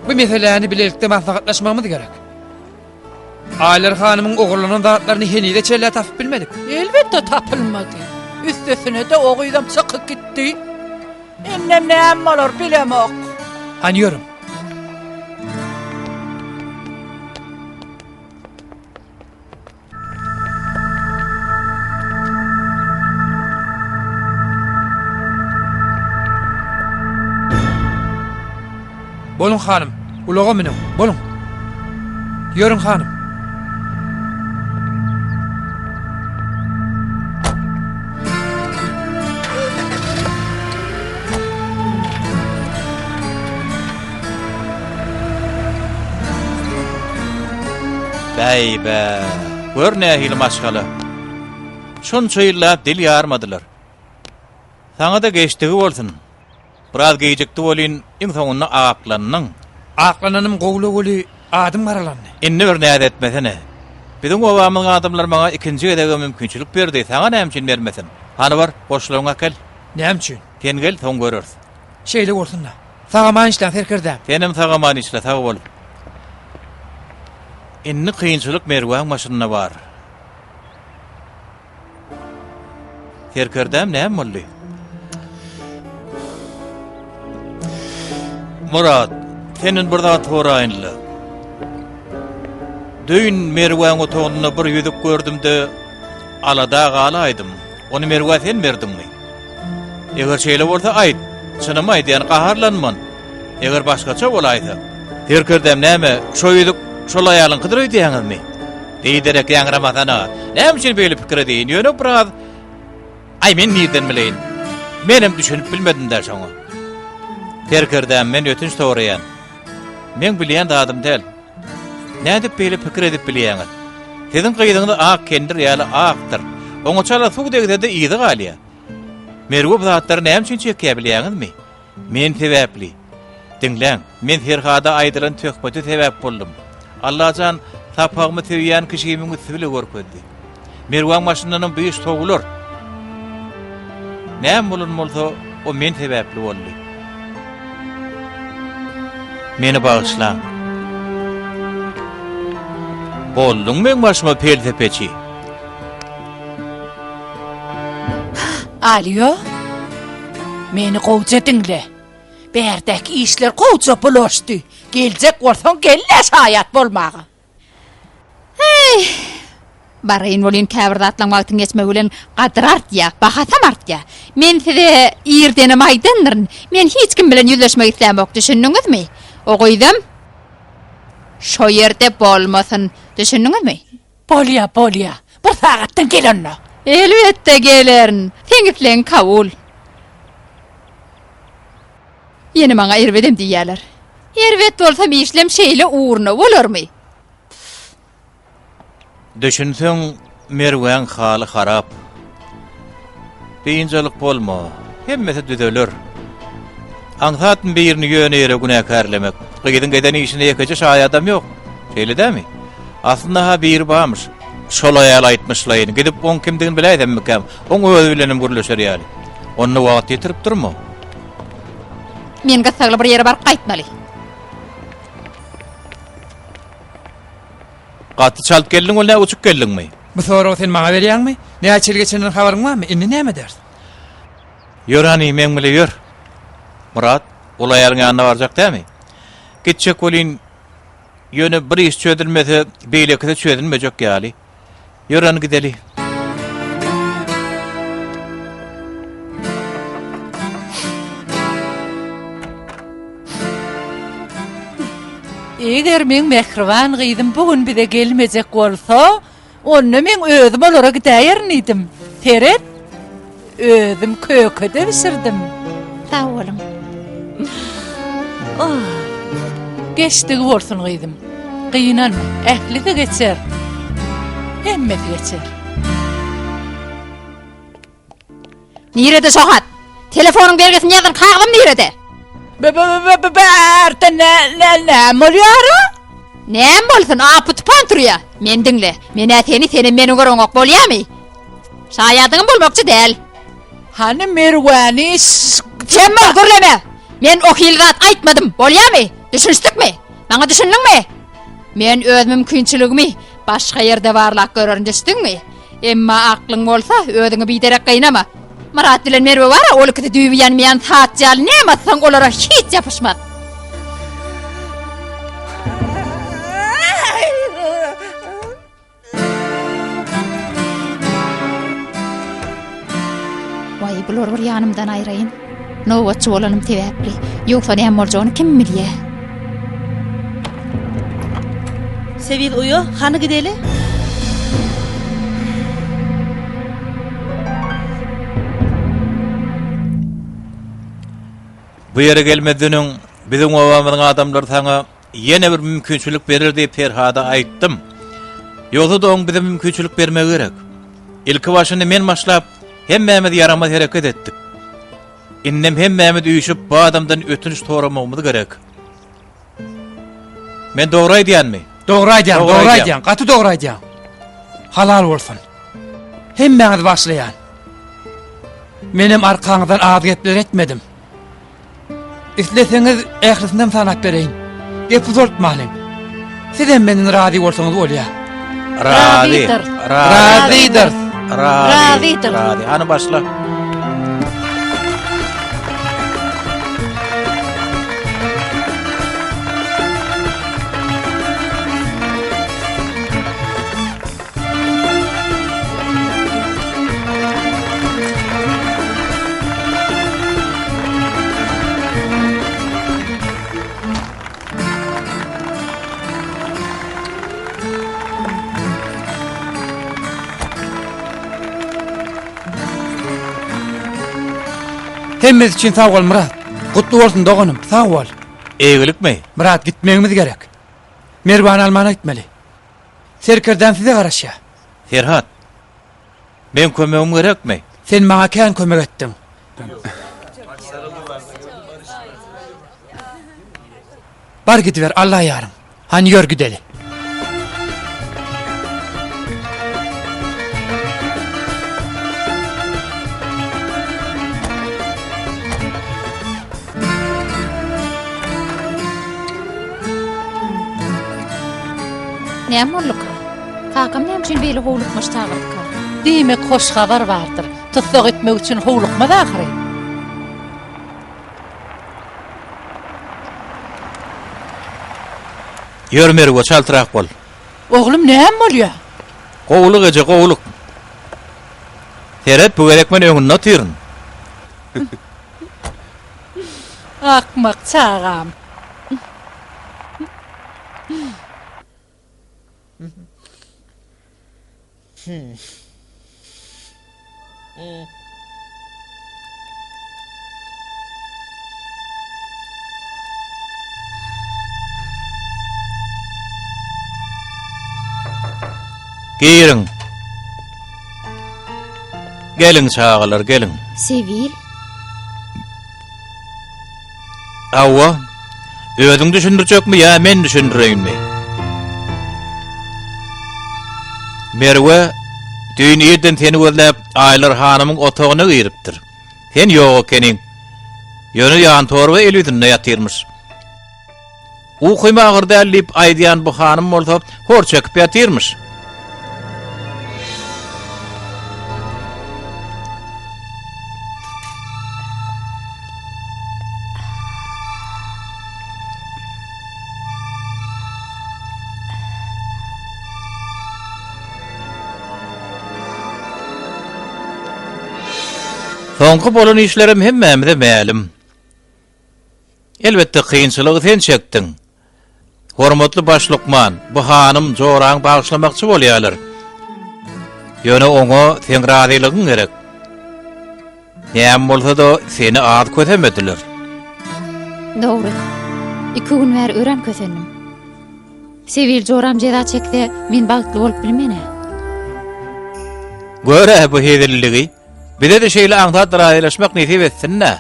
Bu meseleni bilelikde maslahatlaşmamız gerek. Aýlar hanymyň oglanyň zatlaryny henide çelle tapyp bilmedik. Elbette tapılmadı. Üstesine de oğuydum çıkıp gitti. Ennem näme bolar bilemok. Anýyorum. Bolun hanım, ulağa minin, bolun. Yörün hanım. Beybe, gör nähili maşgaly. Şonça ýyllap dil ýarmadylar. Saňa da geçdigi bolsun. Biraz geyjekdi bolyn, iň soňunda aklanyň. Aklanynym gowlu goly adym garalandy. Inni bir näde etmesene. Biziň obamyň adamlar maňa ikinji edege mümkinçilik berdi. Saňa näme üçin bermesin? Hany bar, boşlugyňa kel. Näme üçin? Sen gel, soň görürüz. Şeýle bolsun da. Saňa man işler Ferkerdäm. Senem saňa man işle, sag bol. Inni kıyınçılık merwan maşynyna bar. Ferkerdäm näme boldy? Murat, senin burada toraýynly. Düýün merwan otogyna bir ýüzük gördüm de alada galaýdym. Onu merwa sen berdimmi? Eger şeýle bolsa aýt. Çynym aýdýan gaharlanman. Eger başgaça bolaýsa, terkerdem näme? Şoýduk, şol aýalyň gydyry diýäňizmi? Diýderek ýaňramasana. Näme üçin beýle pikir edýin? Ýöne biraz. Ay men nirden bileýin? Menem düşünüp bilmedim der şoňa. Terkerdem men ötünç soraýan. Men bilýän adam däl. Nädip beýle pikir edip bilýäňiz? Sizin gyýdyňyz ak kendir ýaly akdyr. Oňa çala suw degde ýydy galýa. Merwe zatlar näme üçin çekýär bilýäňizmi? Men sebäpli. Dinleň, men herhada aýdylan töhbeti sebäp boldum. Allahan tapagmy tüýýän kişimi üstüle görkezdi. Merwan maşynanyň beýiş togular. Näme bolsa o men sebäpli boldy. Meni bağışlan. Boldun men başıma peltepeçi. Alyo. Meni gowja dinle. Berdäki işler gowja bulaşdy. Geljek bolsaň gelle şaýat bolmagy. Barayın bolýan käbirde atlaň wagtyň geçmek bilen gadyr artýar, bahasam artýar. Men size ýerden aýdandyryn. Men hiç kim bilen ýüzleşmek islämok, düşündiňizmi? Oýdym. Şo ýerde bolmasyn, düşündiňizmi? Bolýa. Bir sagatdan gelenno. Elbetde gelerin. Seňi bilen kabul. Ýene maňa erwedem diýýärler. Erwet bolsa işlem şeýle uğruna bolarmy? Düşünsöň merwen haly harap. Beýinjelik bolma, hemmesi düzeler. Aňsatyn birini ýöne günäkärlemek. Gyýdyn geden işine ýekeje şaý adam ýok. Şeýle dämi? Aslynda ha bir barmyş. Şol aýal aýtmyşlaýyn. Gidip on kimdigini biläýdimmikem? Oň özi bilenim gürleşer ýaly. Onu wagt ýetirip durma. Men gassagly bir ýere baryp gaýtmaly. Gaty çalyp geldiň ol, nä uçup geldiňmi? Bu soragy sen maňa berýärmi? Näçe geçenden habaryň barmy? Indi näme dersin? Ýörani men bile ýör. Murat, ol aýalyň ýanyna barjak dämi? Gitjek bolýan ýöne bir iş çödülmese, beýlekde çödülmejek ýaly. Ýörani gideli. Eger men mehriban gyýdym bugün bize gelmejek bolsa, onu men özüm olara gidäýärnidim. Teret, özüm kökede bisirdim. Sağ olun. Geçdigi bolsun gyýdym. Gyýnanma, ähli de geçer. Hemmeti geçer. Nirede şohat? Telefonuň belgesini ýazan kagdym nirede? Bärde näme bolýar? Näme bolsun? Apyt panturya. Men dinle. Men seni meni görüňok bolýarmy? Şaýadyň bolmakçy däl. Hani merwani Sen magdurleme. Men o hilgat aýtmadym. Bolýarmy? Düşündikmi? Maňa düşündiňmi? Men öz mümkinçiligimi başga ýerde barlak görürjüsdiňmi? Emma aklyň bolsa özüňi biderek gaýnama. Murat bilen Merwe bara olukdy düýýänmeýän saatjal näme saň olara hiç ýapyşmaz. Vay bular bir ýanymdan aýraýyn. Nowatçy bolanym sebäpli. Ýoksa näme boljagyny kim bilýär? Sevil uyo, hany gideli? Bu ýere gelmediniň biziň owamyň adamlar saňa ýene bir mümkinçilik berir diýip Ferhada aýtdym. Ýogsa da oň bize mümkinçilik bermek gerek. Ilki başyny men başlap hemmämiz ýaramaz hereket etdik. Innem hemmämiz üýüşip bu adamdan ötünç soramagymyz gerek. Men dogry aýdýanmy? Dogry aýdýan, gaty dogry aýdýan. Halal bolsun. Hemmäňiz başlaýan. Menem arkaňyzdan az gepler etmedim. İsleseňiz ählisinden sanap bereýin. Gep uzatmalyň. Sizem meniň razy bolsaňyz bolýar. Razydyr. Razydyr. Hany başla. Hemmez için sağ ol Murat. Kutlu olsun doğanım, sağ ol. Eýgilik mi? Murat, gitmemiz gerek. Merwan Almana gitmeli. Serkerden size garaşya. Ferhat. Men kömegim gerekmi? Sen maňa kän kömek etdiň. Bar gidiver, Allah yarım. Hani ýör gideli. Näme bolduk? Kakam näme üçin beýle howlukmaş çagyrdyk? Demek hoş habar vardır. Tutsak etmek için howlukma da ahire. Ýörmeri go çaltyrak bol. Oğlum näme bolýar? Gowuluk eje gowuluk. Ferhat bu gerekmen öňüne tyryn. Akmak çağam. Girin. Gelin çağalar, gelin. Sevil, Awwa. Özüň düşündirjekmi ýa men düşündireyinmi? Merwe düýneden seni gözläp aýlar hanymyň otagyna giripdir. Sen ýok ekenin. Ýöne ýan torba elüdünde ýatyrmyş. U kıymağırda ellip aýdýan bu hanım bolsa hor çekip ýatyrmyş. Soňky bolan işlerim hemmemde mälim. Elbetde kıyınçylygy sen çekdiň. Hormatly başlykman, bu hanım joraň bagşlamakçy bolýarlar. Ýöne oňa sen razylygyň gerek. Näme bolsa da seni ad kötemediler. dogry. 2 gün bär ören kösendim. Sevil joram jeda çekde men bagtly bolup bilmene. Göre bu hedirligi. Bide de şeýle aňdat razylaşmak nesip etsinne.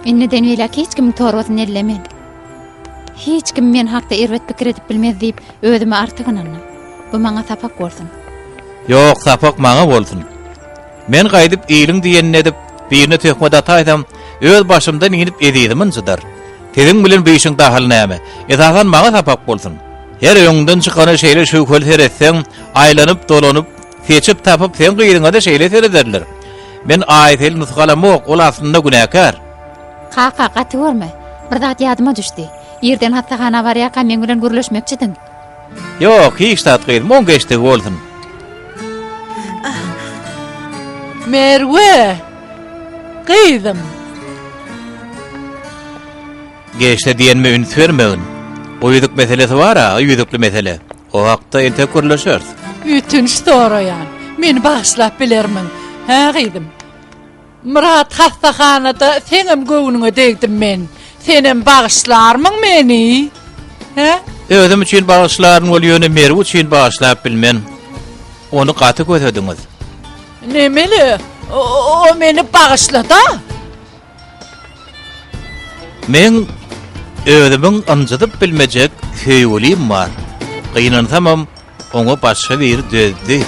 Inneden welak hiç kim torwasyny ellemen. Hiç kim men hakda erwet pikir edip bilmez diýip özüme artygynanam. Bu maňa tapak bolsun. Ýok, sapak maňa bolsun. Men gaýdyp iýliň diýenini edip birine tökmede ataýsam, öz başymdan inip edýdiminçydyr. Teziň bilen beýişiň dahal näme? Edasan maňa sapak bolsun. Her öňünden çykany şeýle şu köl seretseň, aýlanyp dolanyp, seçip tapyp sen gyýdyňa da şeýle serederler. Men aýtel nusgalamok, ol aslynda günäkär. Kaka gaty görme. Bir zat ýadyma düşdi. Ýerden hattahana barýaka men bilen gürleşmekçidiň. Ýok, hiç tat gyýdym, oň geçdi bolsun. Merwe. Gyýdym. Geçdi diýenme üns vermegin. Oýuduk meselesi bara, oýudukly mesele. O hakda ente görleşer. Ütünç sorayan. Men bagşlap bilermin. Ha gyýdym. Murat hastahanada senem göwnüňe degdim men. Senem bagşlarmyň meni? Ha? Özüm üçin bagşlaryň bolýany Merwe üçin bagşlap bilmen. Onu gaty götürdiňiz. Nemeli? O meni bagşlada? Men özümiň anjadyp bilmejek höýülim bar. Gynansam oňa başga bir dözdü.